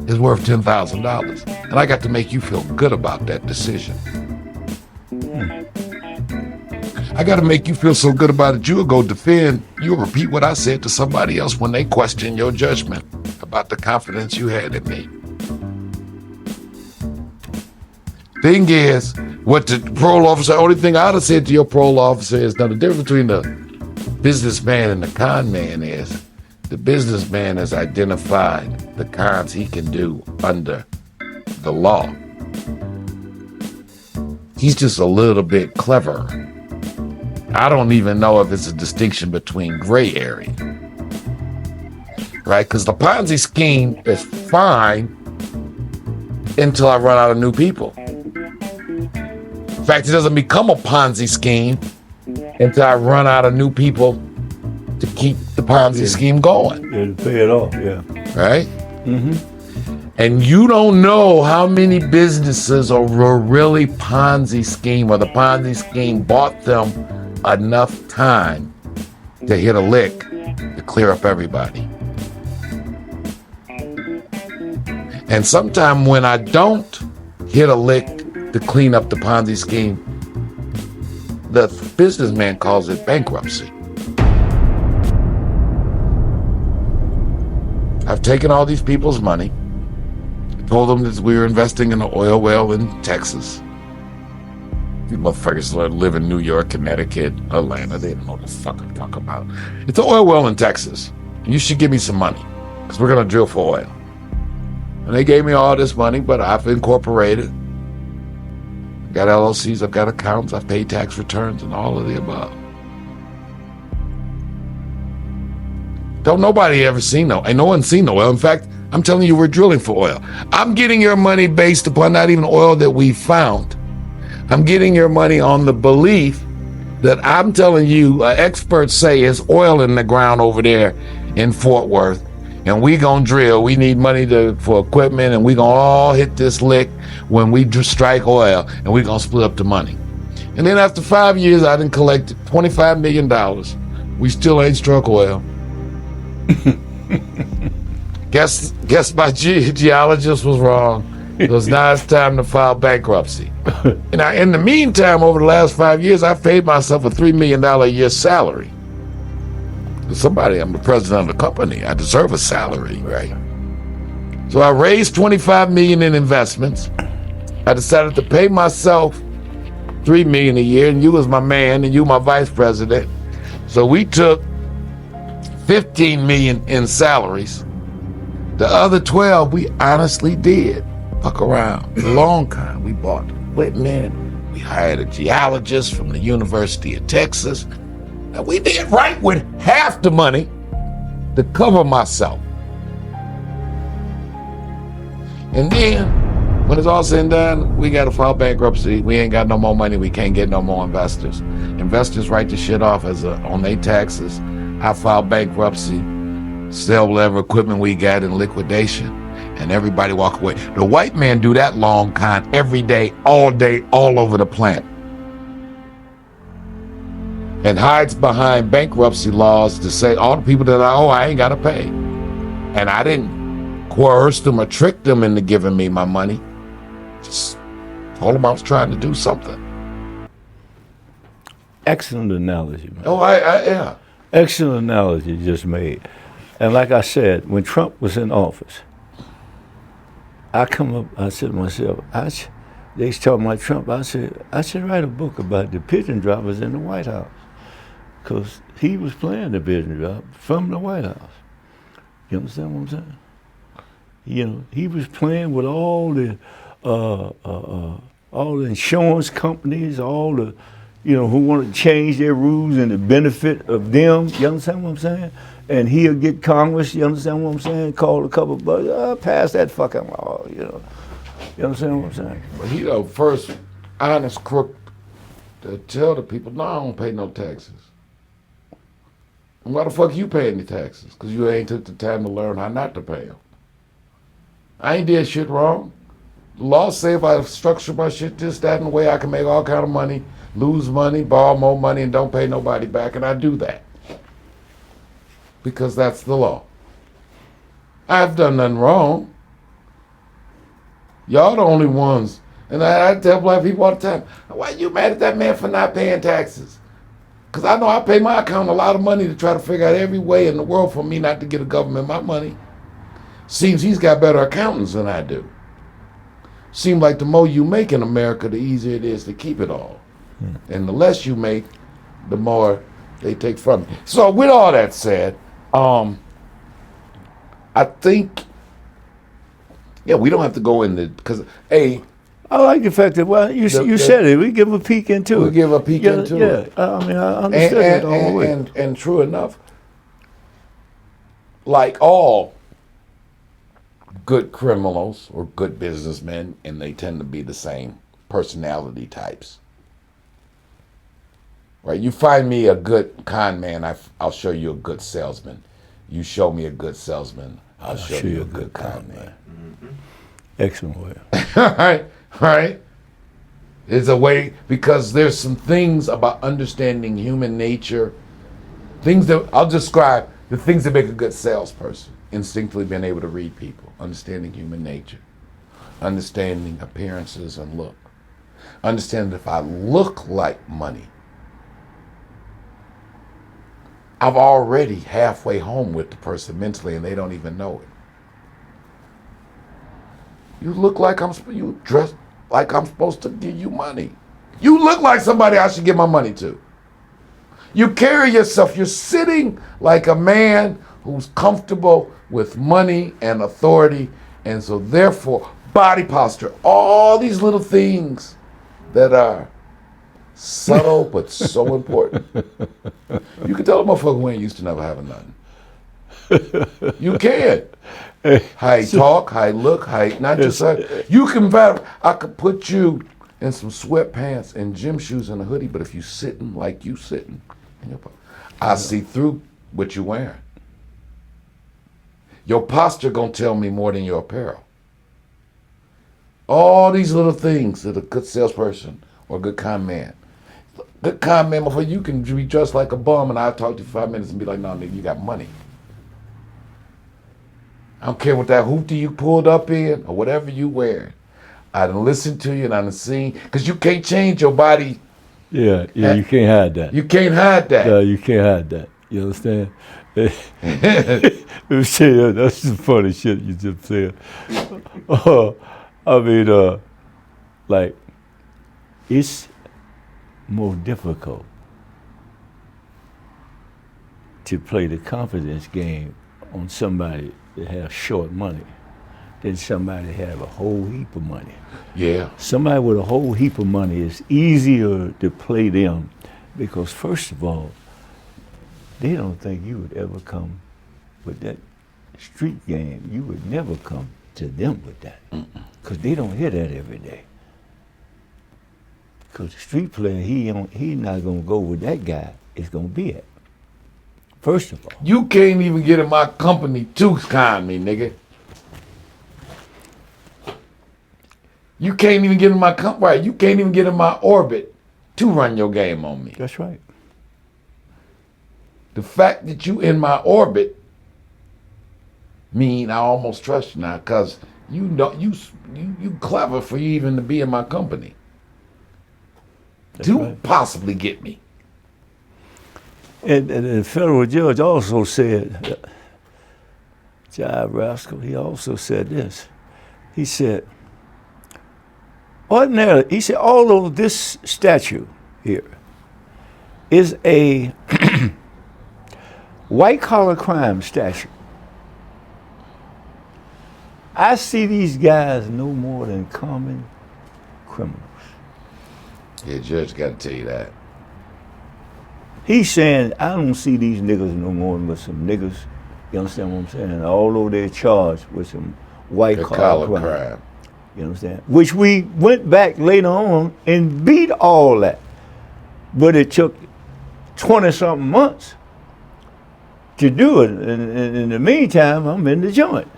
is worth $10,000. And I got to make you feel good about that decision. I got to make you feel so good about it, you'll go defend, you'll repeat what I said to somebody else when they question your judgment about the confidence you had in me. Thing is, what the parole officer, only thing I'd have said to your parole officer is, now the difference between the businessman and the con man is, the businessman has identified the cons he can do under the law. He's just a little bit clever. I don't even know if it's a distinction between gray area, right? Because the Ponzi scheme is fine until I run out of new people. In fact, it doesn't become a Ponzi scheme until I run out of new people to keep the Ponzi scheme going. Yeah, to pay it off, yeah. Right? Mm-hmm. And you don't know how many businesses are really Ponzi scheme, or the Ponzi scheme bought them enough time to hit a lick to clear up everybody. And sometime when I don't hit a lick to clean up the Ponzi scheme, the businessman calls it bankruptcy. I've taken all these people's money, told them that we were investing in an oil well in Texas. You motherfuckers live in New York, Connecticut, Atlanta. They don't know what the fuck I'm talking about. It's an oil well in Texas. You should give me some money, because we're going to drill for oil. And they gave me all this money, but I've incorporated. I've got LLCs, I've got accounts, I've paid tax returns, and all of the above. Don't nobody ever seen no, ain't no one seen no oil. In fact, I'm telling you, we're drilling for oil. I'm getting your money based upon not even oil that we found. I'm getting your money on the belief that I'm telling you, experts say is oil in the ground over there in Fort Worth, and we gonna drill. We need money for equipment, and we gonna all hit this lick when we strike oil, and we gonna split up the money. And then after 5 years, I done collected $25 million. We still ain't struck oil. Guess my geologist was wrong. Because now it's time to file bankruptcy. And in the meantime, over the last 5 years, I've paid myself a $3 million a year salary. I'm the president of the company. I deserve a salary, right? So I raised $25 million in investments. I decided to pay myself $3 million a year, and you was my man, and you my vice president. So we took $15 million in salaries. The other 12, we honestly did. Fuck around. Long time. We bought equipment. We hired a geologist from the University of Texas. And we did right with half the money to cover myself. And then, when it's all said and done, we got to file bankruptcy. We ain't got no more money. We can't get no more investors. Investors write the shit off on their taxes. I file bankruptcy, sell whatever equipment we got in liquidation, and everybody walk away. The white man do that long con every day, all over the planet. And hides behind bankruptcy laws to say all the people that I owe, I ain't got to pay. And I didn't coerce them or trick them into giving me my money. Just told them I was trying to do something. Excellent analogy, man. Oh, yeah. Excellent analogy you just made. And like I said, when Trump was in office, I come up, I said to myself, they was talking about Trump. I should write a book about the pigeon droppers in the White House, because he was playing the pigeon drop from the White House. You understand what I'm saying? You know, he was playing with all the insurance companies, all the, you know, who want to change their rules and the benefit of them. You understand what I'm saying? And he'll get Congress. You understand what I'm saying? Call a couple of buddies, pass that fucking law. You know. You understand what I'm saying? But he the first honest crook to tell the people, no, I don't pay no taxes. And why the fuck you pay any taxes? Because you ain't took the time to learn how not to pay them. I ain't did shit wrong. The law say if I structure my shit this, that, and the way I can make all kind of money, lose money, borrow more money, and don't pay nobody back, and I do that. Because that's the law. I've done nothing wrong. Y'all the only ones. And I tell black people all the time, why you mad at that man for not paying taxes? Because I know I pay my accountant a lot of money to try to figure out every way in the world for me not to get the government my money. Seems he's got better accountants than I do. Seems like the more you make in America, the easier it is to keep it all. And the less you make, the more they take from you. So with all that said, I think, yeah, we don't have to go into, because, hey, I like the fact that, well, you said it. We give a peek into it. We give a peek into it. Yeah, I mean, I understood it all the way. And true enough, like all good criminals or good businessmen, and they tend to be the same personality types. Right? You find me a good con man, I'll show you a good salesman. You show me a good salesman, I'll show you a good con man. Mm-hmm. Excellent way. Right? It's a way, because there's some things about understanding human nature, things that I'll describe, the things that make a good salesperson. Instinctively being able to read people, understanding human nature, understanding appearances and look, understanding if I look like money, I'm already halfway home with the person mentally and they don't even know it. You look like you dress like I'm supposed to give you money. You look like somebody I should give my money to. You carry yourself, you're sitting like a man who's comfortable with money and authority, and so therefore, body posture, all these little things that are subtle but so important. You can tell a motherfucker who ain't used to never having nothing. You can. How he talk, how he look, how he, not just like, you can, I could put you in some sweatpants and gym shoes and a hoodie, but if you sitting like you sitting, I see through what you wearing. Your posture gonna tell me more than your apparel. All these little things that a good salesperson or a good con man. Good con man, before you can be dressed like a bum and I'll talk to you for 5 minutes and be like, no, nigga, you got money. I don't care what that hoopty you pulled up in or whatever you wearing. I done listened to you and I done seen, because you can't change your body. Yeah, you can't hide that. You can't hide that. No, you can't hide that. You understand? Let me tell you, that's some funny shit you just said. I mean, like, it's more difficult to play the confidence game on somebody that has short money than somebody that have a whole heap of money. Yeah. Somebody with a whole heap of money, is easier to play them because, first of all, they don't think you would ever come with that street game. You would never come to them with that because they don't hear that every day. Because the street player, he not gonna go with that guy. It's gonna be it. First of all, you can't even get in my company to con me, nigga. You can't even get in my company. Right? You can't even get in my orbit to run your game on me. That's right. The fact that you in my orbit mean I almost trust you now, cause you know you clever for you even to be in my company. That's to right. Possibly get me. And the federal judge also said, Jive Rascal, he also said this. He said, ordinarily, he said, although this statue here is a white-collar crime statue, I see these guys no more than common criminals. Yeah, judge got to tell you that. He's saying, I don't see these niggas no more than some niggas, you understand what I'm saying? Although they're charged with some white-collar crime. You understand? Which we went back later on and beat all that. But it took 20-something months to do it. And in the meantime, I'm in the joint.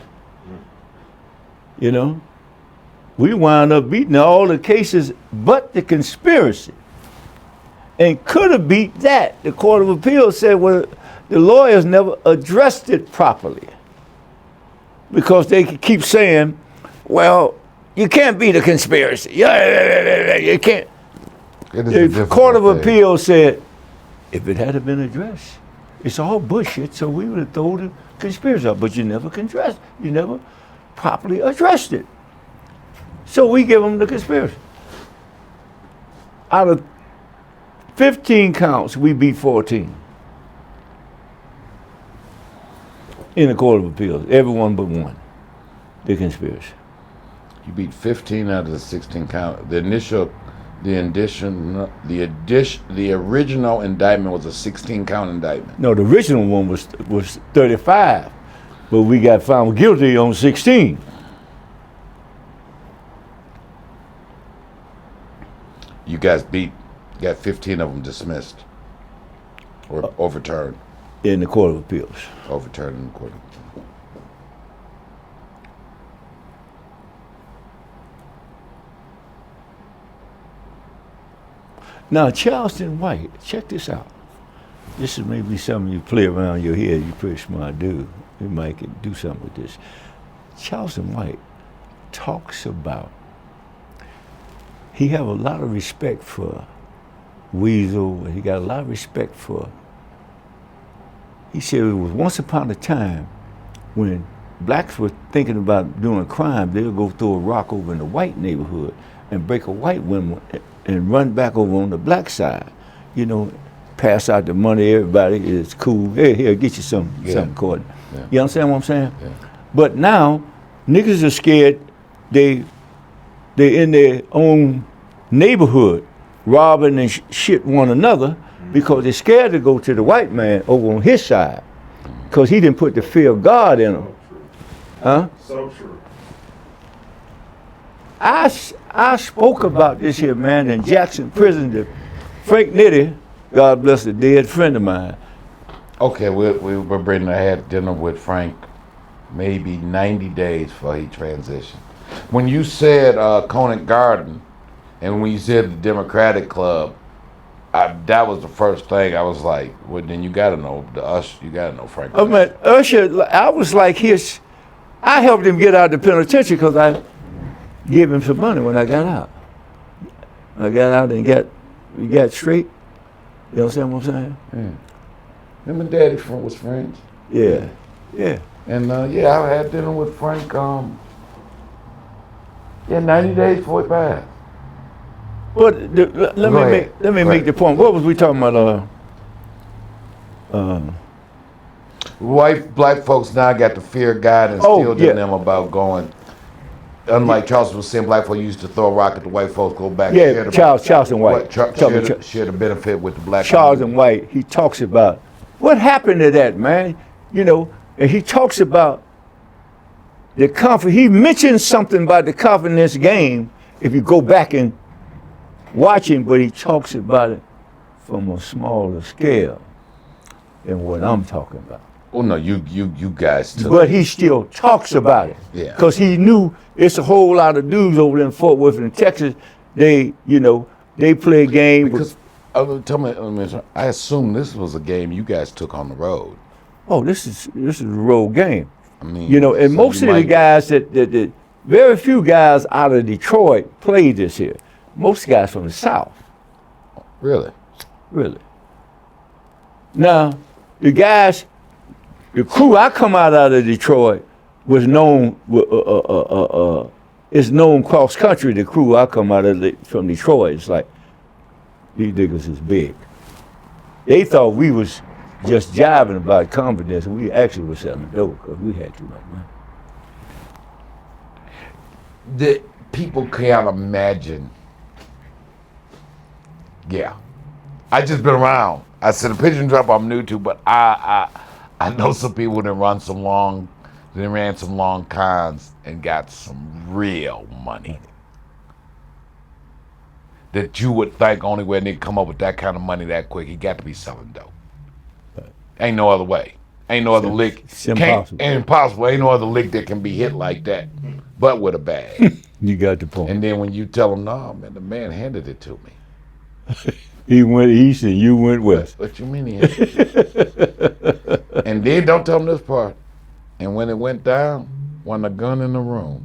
You know? We wound up beating all the cases but the conspiracy. And could have beat that. The Court of Appeals said, well, the lawyers never addressed it properly. Because they could keep saying, well, you can't beat a conspiracy. You can't. The Court of Appeals said, if it had been addressed, it's all bullshit, so we would have thrown the conspiracy out. But you never properly addressed it. So we give them the conspiracy. Out of 15 counts, we beat 14 in the Court of Appeals. Everyone but one, the conspiracy. You beat 15 out of the 16 count. The original indictment was a 16-count indictment. No, the original one was 35, but we got found guilty on 16. You guys got 15 of them dismissed or overturned. In the Court of Appeals. Overturned in the court. Now, Charleston White, check this out. This is maybe something you play around your head. You're pretty smart dude. You might could do something with this. Charleston White talks about, he have a lot of respect for Weasel. He got a lot of respect for, he said it was once upon a time when blacks were thinking about doing crime, they would go throw a rock over in the white neighborhood and break a white woman and run back over on the black side. You know, pass out the money, everybody is cool. Hey, here, get you something, Courtney. Yeah. You understand what I'm saying? Yeah. But now, niggas are scared, they in their own neighborhood, robbing and shit one another because they're scared to go to the white man over on his side because he didn't put the fear of God in them. Huh? So true. I spoke about this here, man, in Jackson Prison. The Frank Nitty, God bless the dead friend of mine. Okay, we're bringing I had dinner with Frank maybe 90 days before he transitioned. When you said Conant Garden, and when you said the Democratic Club, that was the first thing I was like, well, then you gotta know the Usher, you gotta know Frank. Oh man, Usher, I was like I helped him get out of the penitentiary because I gave him some money when I got out. I got out and got straight. You understand what I'm saying? Yeah. Him and Daddy was friends. Yeah. And I had dinner with Frank. 90 days before he passed. But let me make the point. What was we talking about? Black folks now got the fear of God instilled in them about going. Unlike Charles was saying, black folks used to throw a rock at the white folks, go back. Yeah, Charles and White. Share the benefit with the black. Charles and White. He talks about what happened to that, man. You know, and he talks about the confidence. He mentions something about the confidence game. If you go back and watch him, but he talks about it from a smaller scale than what I'm talking about. Oh no, you guys took but he still talks about it. Yeah. Because he knew it's a whole lot of dudes over there in Fort Worth and Texas. They play a game. Because tell me, I assume this was a game you guys took on the road. Oh, this is a road game. I mean, and so most of the guys that very few guys out of Detroit played this here. Most guys from the South. Really? Now, the crew I come out of Detroit was known it's known cross country, the crew I come out of from Detroit. It's like, these niggas is big. They thought we was just jiving about confidence, and we actually were selling dope because we had too much money. The people can't imagine. Yeah, I just been around. I said the pigeon drop I'm new to, but I know some people that ran some long cons and got some real money. That you would think only way they come up with that kind of money that quick, he got to be selling dope. Ain't no other way. Ain't no other lick. It's impossible. Ain't impossible. Ain't no other lick that can be hit like that, but with a bag. You got the point. And then when you tell him, no, man, the man handed it to me. He went east and you went west. What you mean he handed it? And then don't tell him this part. And when it went down, wasn't a gun in the room.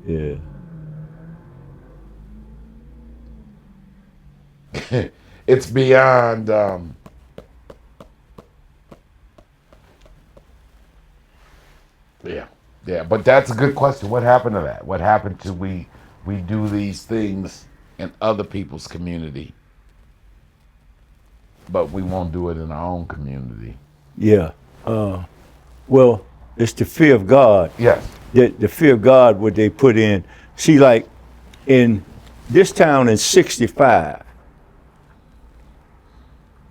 Yeah. It's beyond. Yeah. But that's a good question. What happened to that? What happened to we do these things in other people's community, but we won't do it in our own community? Yeah. Well, it's the fear of God. Yes. The fear of God, what they put in. See, like in this town in '65.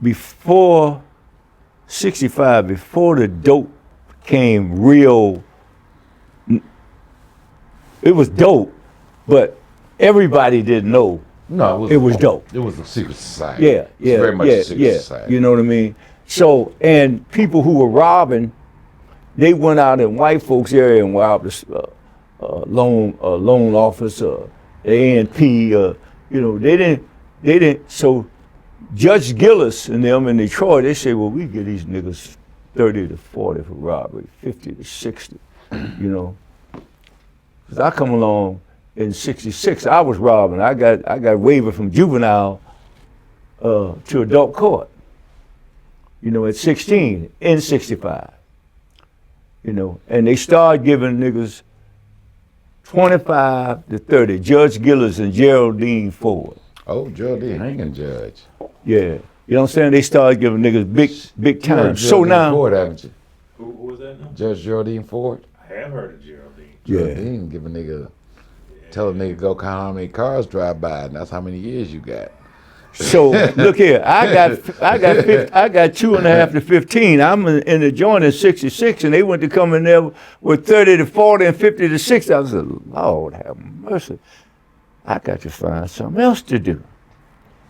Before '65, before the dope came real, it was dope, but everybody didn't know. No, it was dope. It was a secret society. Yeah, It's very much a secret society. You know what I mean? So, and people who were robbing, they went out in white folks' area and robbed a loan officer, A&P. You know, they didn't. So, Judge Gillis and them in Detroit, they say, well, we get these niggas 30 to 40 for robbery, 50 to 60, you know. Because I come along in '66, I was robbing. I got waiver from juvenile to adult court, you know, at 16 in '65, you know. And they started giving niggas 25 to 30, Judge Gillis and Geraldine Ford. Oh, Geraldine, I ain't gonna judge. Yeah, you know what I'm saying? They started giving niggas big time. So now, Ford, haven't you? Who was that now? Judge Geraldine Ford. I have heard of Geraldine. Geraldine give a nigga, tell a nigga go count how many cars drive by, and that's how many years you got. so look here, I got 2.5 to 15. I'm in the joint in '66, and they went to come in there with 30 to 40 and 50 to 60. I said, Lord have mercy, I got to find something else to do.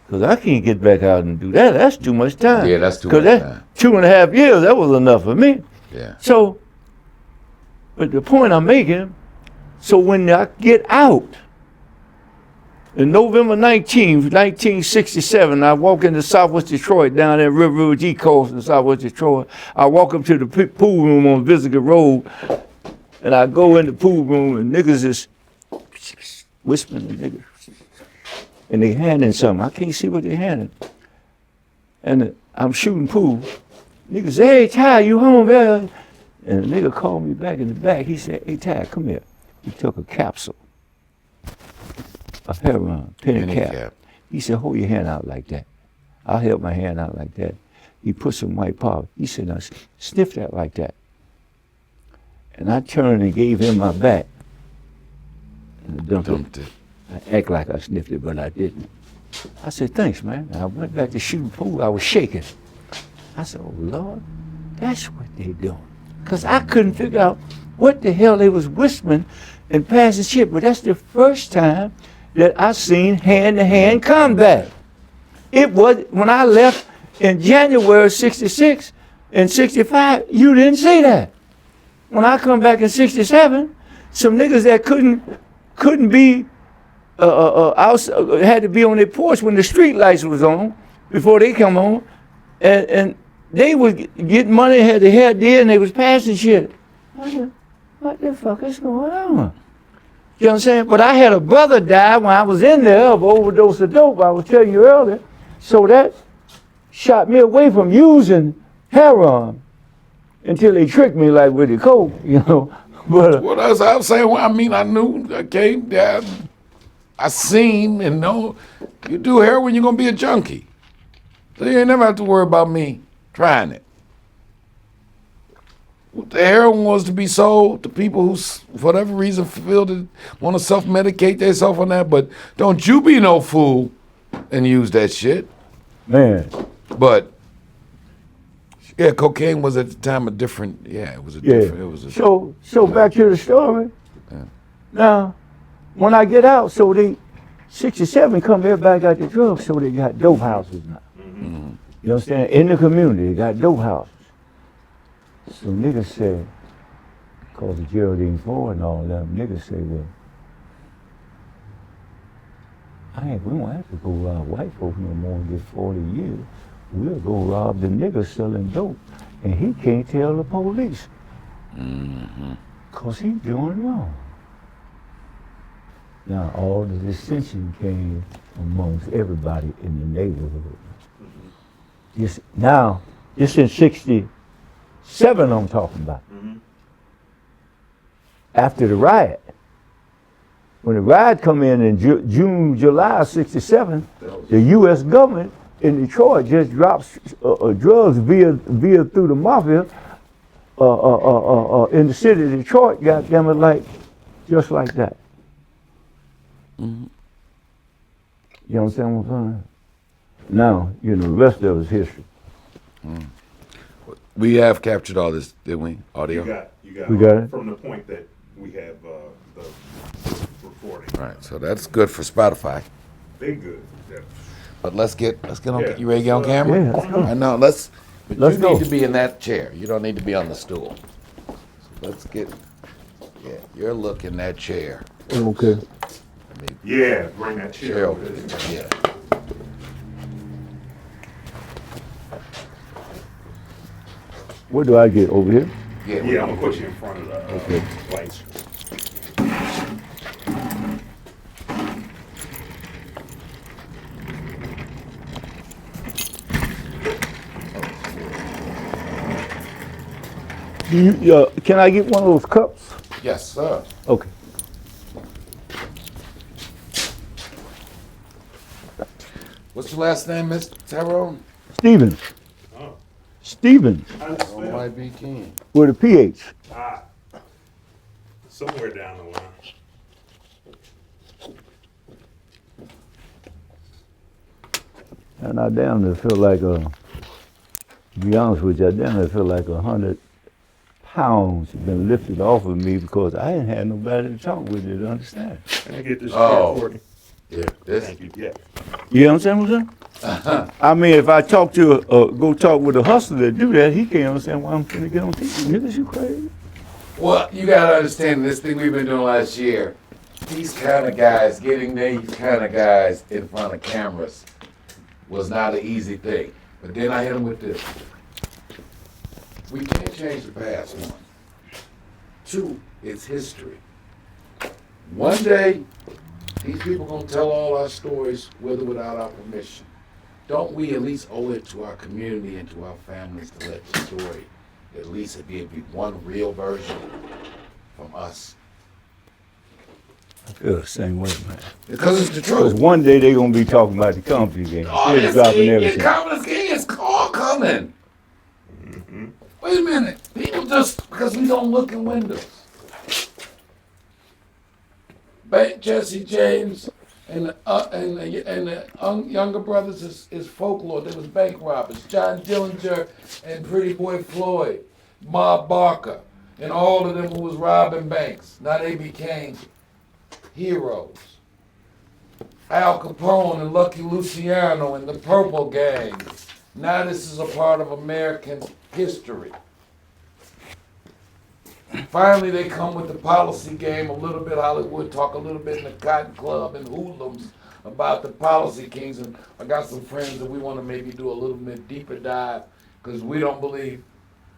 Because I can't get back out and do that. That's too much time. Yeah, that's too much time. 2.5 years, that was enough for me. Yeah. So, but the point I'm making, so when I get out, in November 19th, 1967, I walk into Southwest Detroit, down there River Rouge East Coast in Southwest Detroit. I walk up to the pool room on Visitor Road, and I go in the pool room, and niggas is whispering to niggas. And they handing something. I can't see what they handing. And I'm shooting pool. Nigga say, hey, Ty, you home, man? And the nigga called me back in the back. He said, hey, Ty, come here. He took a capsule, a heroin, penny cap. He said, hold your hand out like that. I held my hand out like that. He put some white powder. He said, now sniff that like that. And I turned and gave him my back. And I dumped it. I act like I sniffed it, but I didn't. I said, thanks, man. And I went back to shooting pool. I was shaking. I said, oh, Lord, that's what they doing. Because I couldn't figure out what the hell they was whispering and passing shit. But that's the first time that I seen hand-to-hand combat. It was, when I left in January '66 and '65, you didn't see that. When I come back in '67, some niggas that couldn't be had to be on their porch when the street lights was on before they come on, and they would get money, had the hair there, and they was passing shit. What the fuck is going on? You know what I'm saying? But I had a brother die when I was in there of overdose of dope, I was telling you earlier. So that shot me away from using heroin until they tricked me like with the coke, you know. But What else I'm saying? Well, I mean, I knew. Okay, yeah, I seen and know. You do heroin, you're gonna be a junkie. So you ain't never have to worry about me trying it. The heroin was to be sold to people who, for whatever reason, feel that want to self-medicate themselves on that. But don't you be no fool and use that shit. man, But yeah, cocaine was at the time a different. Yeah, it was a yeah. different. It was a, So back to the story. Yeah. Now, when I get out, so they 67 come everybody got the drugs, so they got dope houses now. You understand? In the community, they got dope houses. So niggas said, cause the Geraldine Ford and all them, niggas say, well, we don't have to go rob white folks no more and get 40 years. We'll go rob the nigga selling dope, and he can't tell the police. Cause he's doing wrong. Now all the dissension came amongst everybody in the neighborhood. This in 67 I'm talking about. After the riot. When the riot come in June, July of 67, the U.S. government in Detroit just drops drugs via through the mafia in the city of Detroit, goddamn it, like, just like that. You understand what I'm saying? Now, the rest of it's history. we have captured all this, didn't we? Audio. We got it? From the point that we have the recording. All right, so that's good for Spotify. They good. Yeah. But let's get on. Yeah. You ready to get on camera? Yeah, let's go. I know. But Let's you go. need to be in that chair. You don't need to be on the stool. So let's get. Yeah, you're looking that chair. Okay. Yeah, bring that chair Chair over over there. there. Yeah. What do I get over here? Yeah. Yeah, I'm gonna put you in front of the Okay. lights. Can I get one of those cups? Yes, sir. Okay. What's your last name, Mr. Tyrone? Stevens. Oh, Stevens how does it spell? Y.B. King. with a PH. Ah, somewhere down the line. And I damn near feel like to be honest with you, I damn near feel like 100 pounds have been lifted off of me because I didn't have nobody to talk with to understand. Can I get this Oh. chair for you? Yeah. This. Thank you. Yeah. You understand what I'm saying? I mean, if I talk to go talk with a hustler that do that, he can't understand why I'm finna get on TV. Niggas, you crazy? Well, you gotta understand this thing we've been doing last year. These kind of guys, getting these kind of guys in front of cameras was not an easy thing. But then I hit them with this. We can't change the past, one. Two, it's history. One day, these people gonna tell all our stories with or without our permission. Don't we at least owe it to our community and to our families to let the story at least be one real version from us? I feel the same way, man. Because it's the Because truth. one day they gonna be talking about the company game. Oh, They're dropping it's everything. coming, it's all coming. Wait a minute. People just, because we don't look in windows. Jesse James and the younger brothers is folklore. There was bank robbers. John Dillinger and Pretty Boy Floyd, Ma Barker, and all of them who was robbing banks. Now they became heroes. Al Capone and Lucky Luciano and the Purple Gang. Now this is a part of American history. Finally, they come with the policy game, a little bit Hollywood, talk a little bit in the Cotton Club and hoodlums about the policy kings. And I got some friends that we want to maybe do a little bit deeper dive because we don't believe,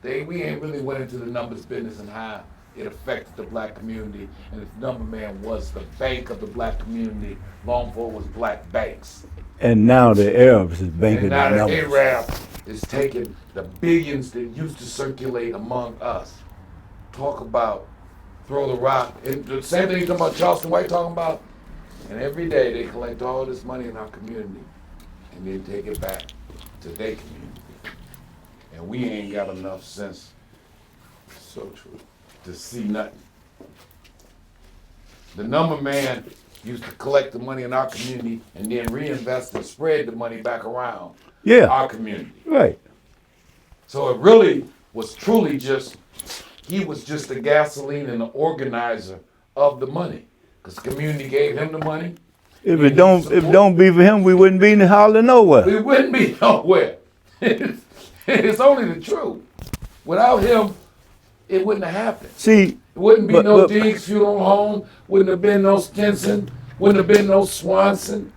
we ain't really went into the numbers business and how it affected the black community. And the number man was the bank of the black community long before it was black banks. And now the Arabs is banking And now the the numbers. Arab is taking the billions that used to circulate among us. Talk about throw the rock. And the same thing you talking about Charleston White talking about. And every day they collect all this money in our community and then take it back to their community. And we ain't got enough sense, so true, to see nothing. The number man used to collect the money in our community and then reinvest and spread the money back around our community. Right. So it really was truly just, he was just the gasoline and the organizer of the money. Because the community gave him the money. If it don't be for him, we wouldn't be in the holler nowhere. We wouldn't be nowhere. It's only the truth. Without him, it wouldn't have happened. See, it wouldn't be no Diggs Funeral Home, wouldn't have been no Stinson, wouldn't have been no Swanson,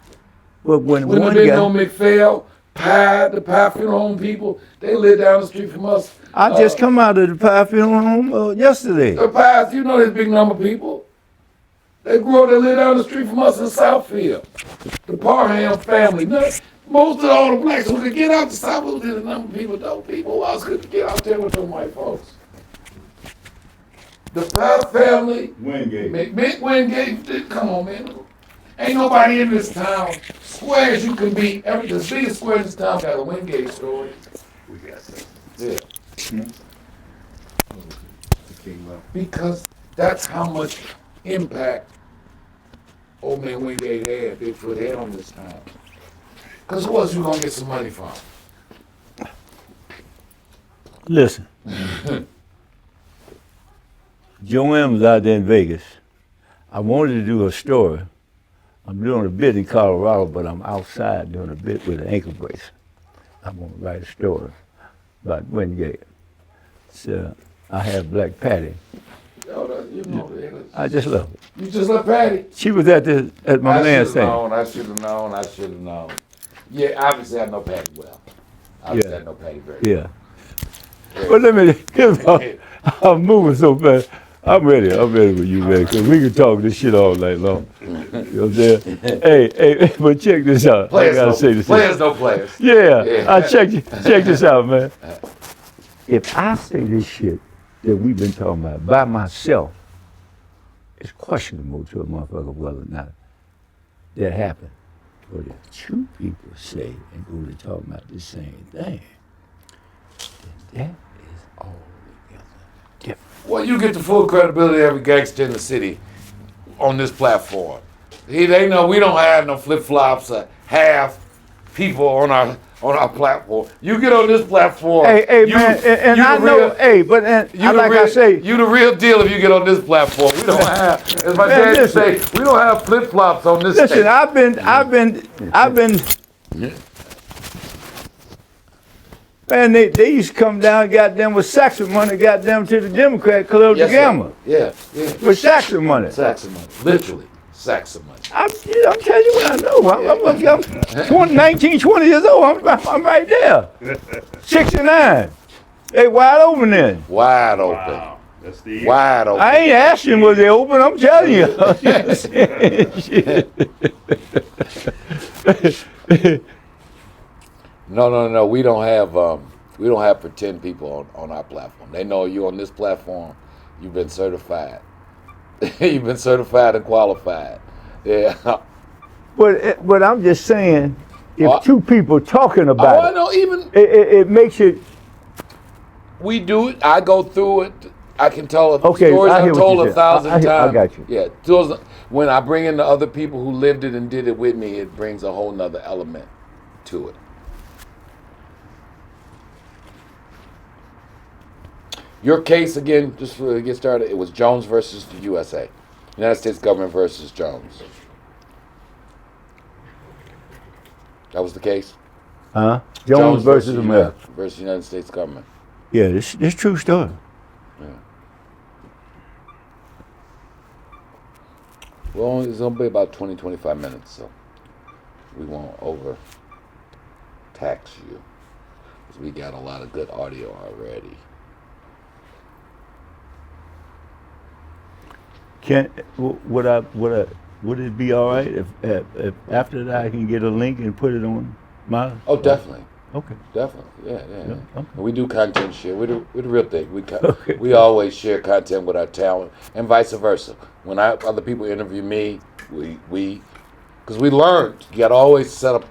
but when wouldn't have been no McPhail, the Pie Funeral Home people, they lived down the street from us. I just come out of the Pie Funeral Home yesterday. The Pies, you know there's a big number of people. They grew up, they lived down the street from us in Southfield. The Parham family. Most of all the blacks who could get out the South, was the number of people, those people who else could get out there with them white folks. The Pie family, Wingate. Mick Wingate, come on, man. Ain't nobody in this town, square as you can be, the biggest square in this town got a Wingate story. We got that. Yeah. Because that's how much impact old man Wingate had, Bigfoot had on this town. Because who else you gonna get some money from? Listen. Joanne was out there in Vegas. I wanted to do a story. I'm doing a bit in Colorado, but I'm outside doing a bit with an ankle brace. I'm gonna write a story about Wingate. So I have Black Patty. You know, I just love it. you just love Patty. She was at my man's thing. I should have known. Yeah, obviously I know Patty well. I know Patty very well. Yeah. But let me, I'm moving so fast. I'm ready with you, man, because we can talk this shit all night long. You know what I'm saying? Hey, but check this out. Players no players. Yeah. Check this out, man. If I say this shit that we've been talking about by myself, it's questionable to a motherfucker whether or not that happened. But if two people say and go to talk about the same thing, then that is altogether different. Well, you get the full credibility of every gangster in the city on this platform. They know we don't have no flip-flops or half people on our platform. You get on this platform. Hey, man, and I know, I say, you the real deal if you get on this platform. We don't have, as my dad used to say, we don't have flip-flops on this stage. Listen, I've been. Man, they used to come down, goddamn, with sacks of money, goddamn, to the Democrat Club to gamble. Yeah. With sacks of money. Sacks of money. Literally, sacks of money. I'm telling you what I know. I'm 19, 20 years old. I'm right there. 69. They wide open then. Wide open. Wow. That's the Wide open. I ain't asking was they open, I'm telling you. No. We don't have pretend people on our platform. They know you on this platform. You've been certified. You've been certified and qualified. Yeah. But I'm just saying, if two people talking about I know. Even it makes it. We do it. I go through it. I can tell Okay, stories I hear I've what told you a said. thousand times. I got you. Yeah. When I bring in the other people who lived it and did it with me, it brings a whole nother element to it. Your case, again, just to get started, it was Jones versus the USA. United States government versus Jones. That was the case? Huh? Jones versus America. Versus United States government. Yeah, this true story. Yeah. Well, it's going to be about 20, 25 minutes, so we won't overtax you. Because we got a lot of good audio already. Would it be all right if after that I can get a link and put it on my? Oh, definitely. Okay. Definitely, yeah. Okay. And we do content share. We're the real thing. We always share content with our talent, and vice versa. When other people interview me, we because we learned you got to always set up.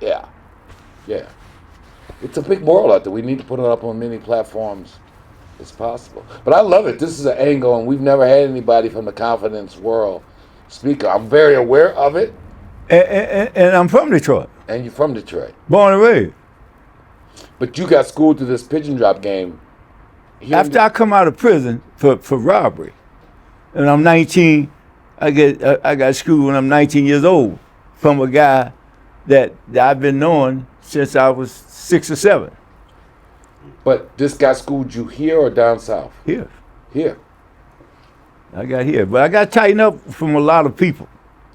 Yeah. It's a big world out there. We need to put it up on many platforms as possible. But I love it. This is an angle, and we've never had anybody from the confidence world speak. I'm very aware of it. And I'm from Detroit. And you're from Detroit. Born and raised. But you got schooled through this pigeon drop game. After I come out of prison for robbery, and I'm 19, I got schooled when I'm 19 years old from a guy that I've been knowing since I was 6 or 7. But this guy schooled you here or down south? Here. Here. I got here. But I got tightened up from a lot of people.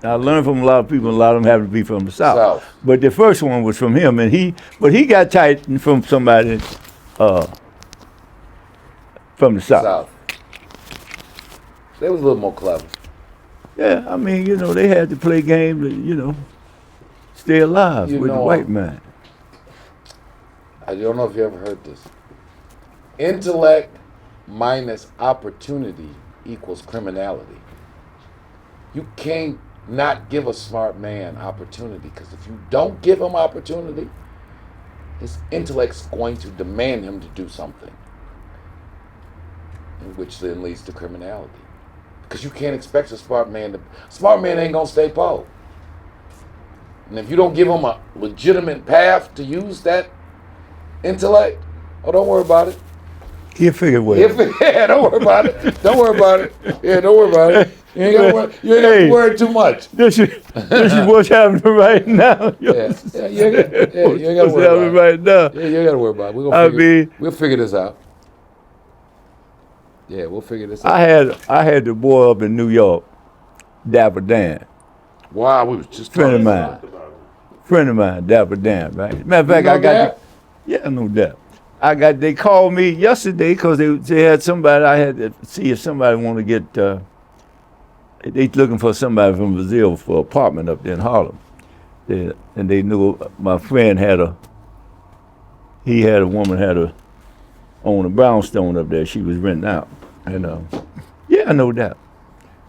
I learned from a lot of people, and a lot of them happen to be from the South. But the first one was from him, and he got tightened from somebody from the South. They was a little more clever. Yeah, I mean, they had to play games to, stay alive with the white man. I don't know if you ever heard this. Intellect minus opportunity equals criminality. You can't not give a smart man opportunity, because if you don't give him opportunity, his intellect's going to demand him to do something, which then leads to criminality. Because you can't expect a smart man ain't gonna stay poor. And if you don't give him a legitimate path to use that intellect, don't worry about it. He'll figure it out. Yeah, don't worry about it. Don't worry about it. Yeah, don't worry about it. You ain't got to worry too much. This is what's happening right now. You ain't got to worry about it. Right now. Yeah, you ain't got to worry about it. We'll figure this out. Yeah, we'll figure this out. I had the boy up in New York, Dapper Dan. Wow, we was just friend of mine, Dapper Dan, right? Matter of fact, I know Dapper. They called me yesterday because they had somebody. I had to see if somebody want to get. They looking for somebody from Brazil for an apartment up there in Harlem, and they knew my friend had a woman own a brownstone up there. She was renting out, and I know Dap.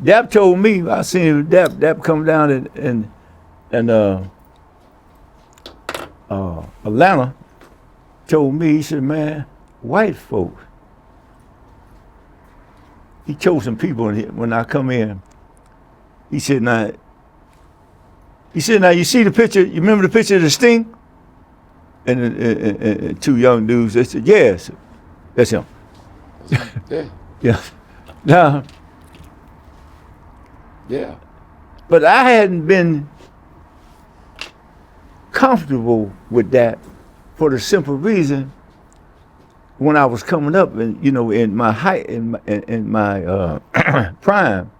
Dap told me, I seen Dap come down in Atlanta. Told me, he said, man, white folks. He chose some people when I come in. He said, now you see the picture, you remember the picture of the Sting? And two young dudes, they said, yes, that's him. Yeah. Yeah. Now, yeah. But I hadn't been comfortable with that for the simple reason, when I was coming up and in my height, in my prime,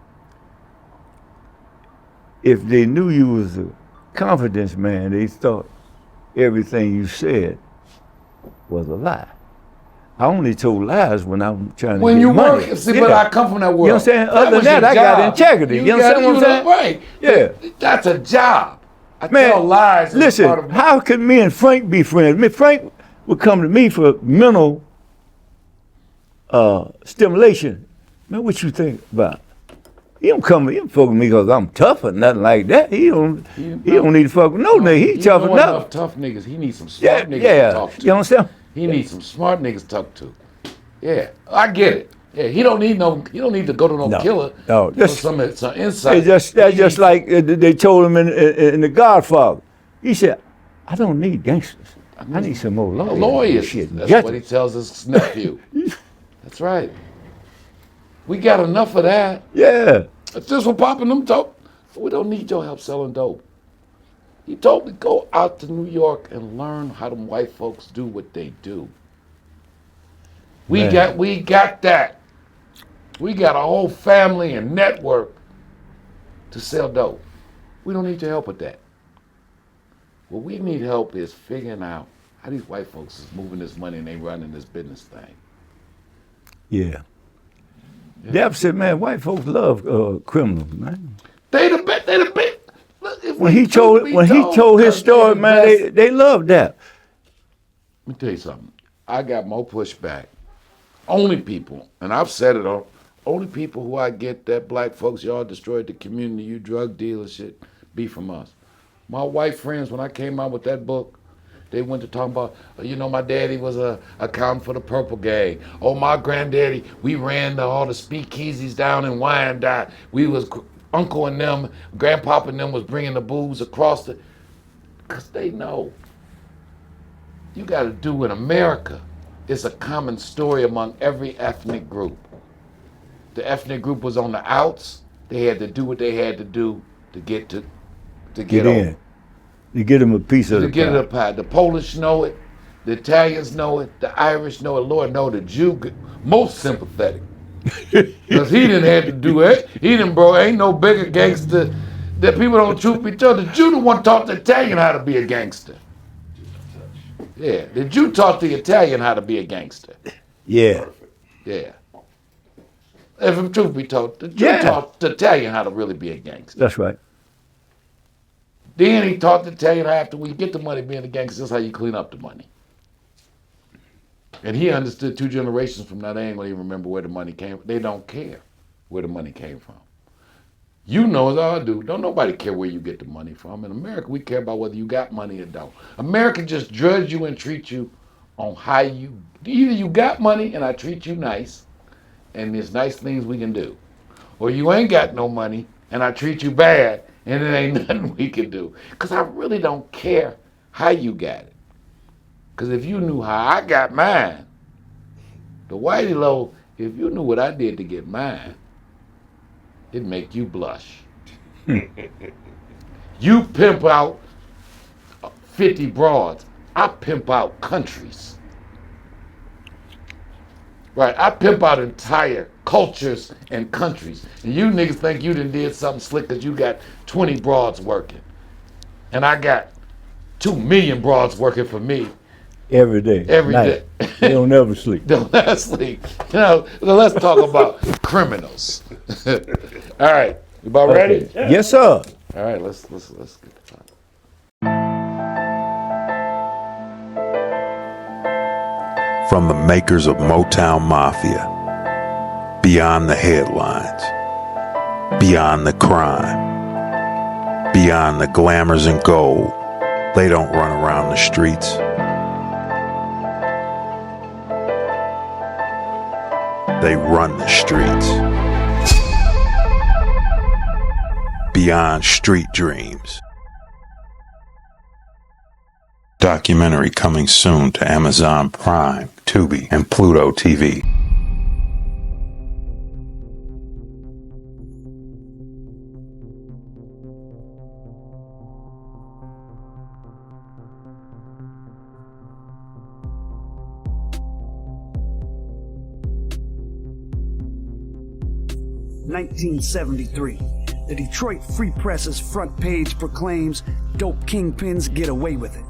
if they knew you was a confidence man, they thought everything you said was a lie. I only told lies when I'm trying to get money. But I come from that world. You know what I'm saying? Other than that, I got integrity. You understand what I'm saying? Right. Yeah. That's a job. I tell lies. Listen, how could me and Frank be friends? Frank would come to me for mental stimulation. Man, what you think about? He don't fuck with me because I'm tough or nothing like that. He don't need to fuck with no nigga. He tough enough. Tough niggas. He needs some smart niggas to talk to. You understand? He needs some smart niggas to talk to. Yeah, I get it. Yeah, he don't need to go to no killer. No, that's some insight. That's just like they told him in The Godfather. He said, I don't need gangsters. I need some more lawyers. Lawyers. That's what he tells his nephew. That's right. We got enough of that. Yeah. That's just for popping them dope. We don't need your help selling dope. He told me go out to New York and learn how them white folks do what they do. We got that. We got a whole family and network to sell dope. We don't need your help with that. What we need help is figuring out how these white folks is moving this money and they running this business thing. Yeah. Dap said, man, white folks love criminals, man. They the best. When he told his story, man, they love that. me tell you something. I got more pushback. Only people, and I've said it all, only people who I get that black folks, y'all destroyed the community, you drug dealers, shit, be from us. My white friends, when I came out with that book, they went to talk about, my daddy was a accountant for the Purple Gang. Oh, my granddaddy, we ran all the speakeasies down in Wyandotte. We was, uncle and them, grandpapa and them was bringing the booze across the, because they know. You got to do in America. It's a common story among every ethnic group. The ethnic group was on the outs. They had to do what they had to do to get in. To get them a piece of the pie. To get a pie. The Polish know it. The Italians know it. The Irish know it. Lord know the Jew most sympathetic. Because he didn't have to do it. He didn't, bro. Ain't no bigger gangster that people don't truth be told. The Jew the one taught the Italian how to be a gangster. Yeah, the Jew taught the Italian how to be a gangster. Yeah. Yeah. If the truth be told, the Jew taught the Italian how to really be a gangster. That's right. Then he taught the Italian how after you get the money being a gangster, this is how you clean up the money. And he understood 2 generations from now, they ain't gonna even remember where the money came from. They don't care where the money came from. You know as I do, don't nobody care where you get the money from. In America, we care about whether you got money or don't. America just judge you and treat you on how you, either you got money and I treat you nice, and there's nice things we can do. Or you ain't got no money and I treat you bad and it ain't nothing we can do. Because I really don't care how you got it. Because if you knew how I got mine, the whitey low, if you knew what I did to get mine, it'd make you blush. You pimp out 50 broads. I pimp out countries. Right, I pimp out entire cultures and countries. And you niggas think you done did something slick because you got 20 broads working. And I got 2 million broads working for me. Every day. Every day. They don't ever sleep. Don't ever sleep. Let's talk about criminals. All right, you about ready? Yeah. Yes, sir. All right, let's get the time. From the makers of Motown Mafia, beyond the headlines, beyond the crime, beyond the glamours and gold, they don't run around the streets. They run the streets. Beyond Street Dreams. Documentary coming soon to Amazon Prime, Tubi, and Pluto TV. (1973). The Detroit Free Press's front page proclaims, "Dope kingpins get away with it."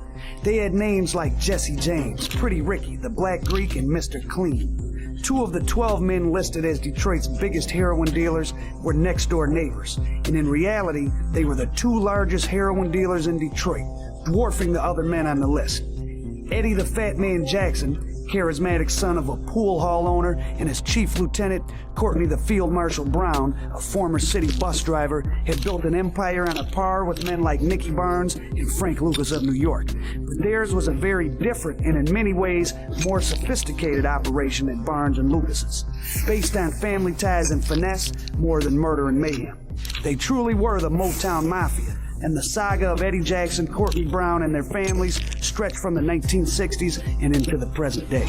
They had names like Jesse James, Pretty Ricky, the Black Greek, and Mr. Clean. 2 of the 12 men listed as Detroit's biggest heroin dealers were next-door neighbors, and in reality, they were the 2 largest heroin dealers in Detroit, dwarfing the other men on the list. Eddie the Fat Man Jackson, charismatic son of a pool hall owner, and his chief lieutenant, Courtney the Field Marshal Brown, a former city bus driver, had built an empire on a par with men like Nicky Barnes and Frank Lucas of New York. But theirs was a very different and in many ways more sophisticated operation than Barnes and Lucas's, based on family ties and finesse more than murder and mayhem. They truly were the Motown Mafia, and the saga of Eddie Jackson, Courtney Brown, and their families stretched from the 1960s and into the present day.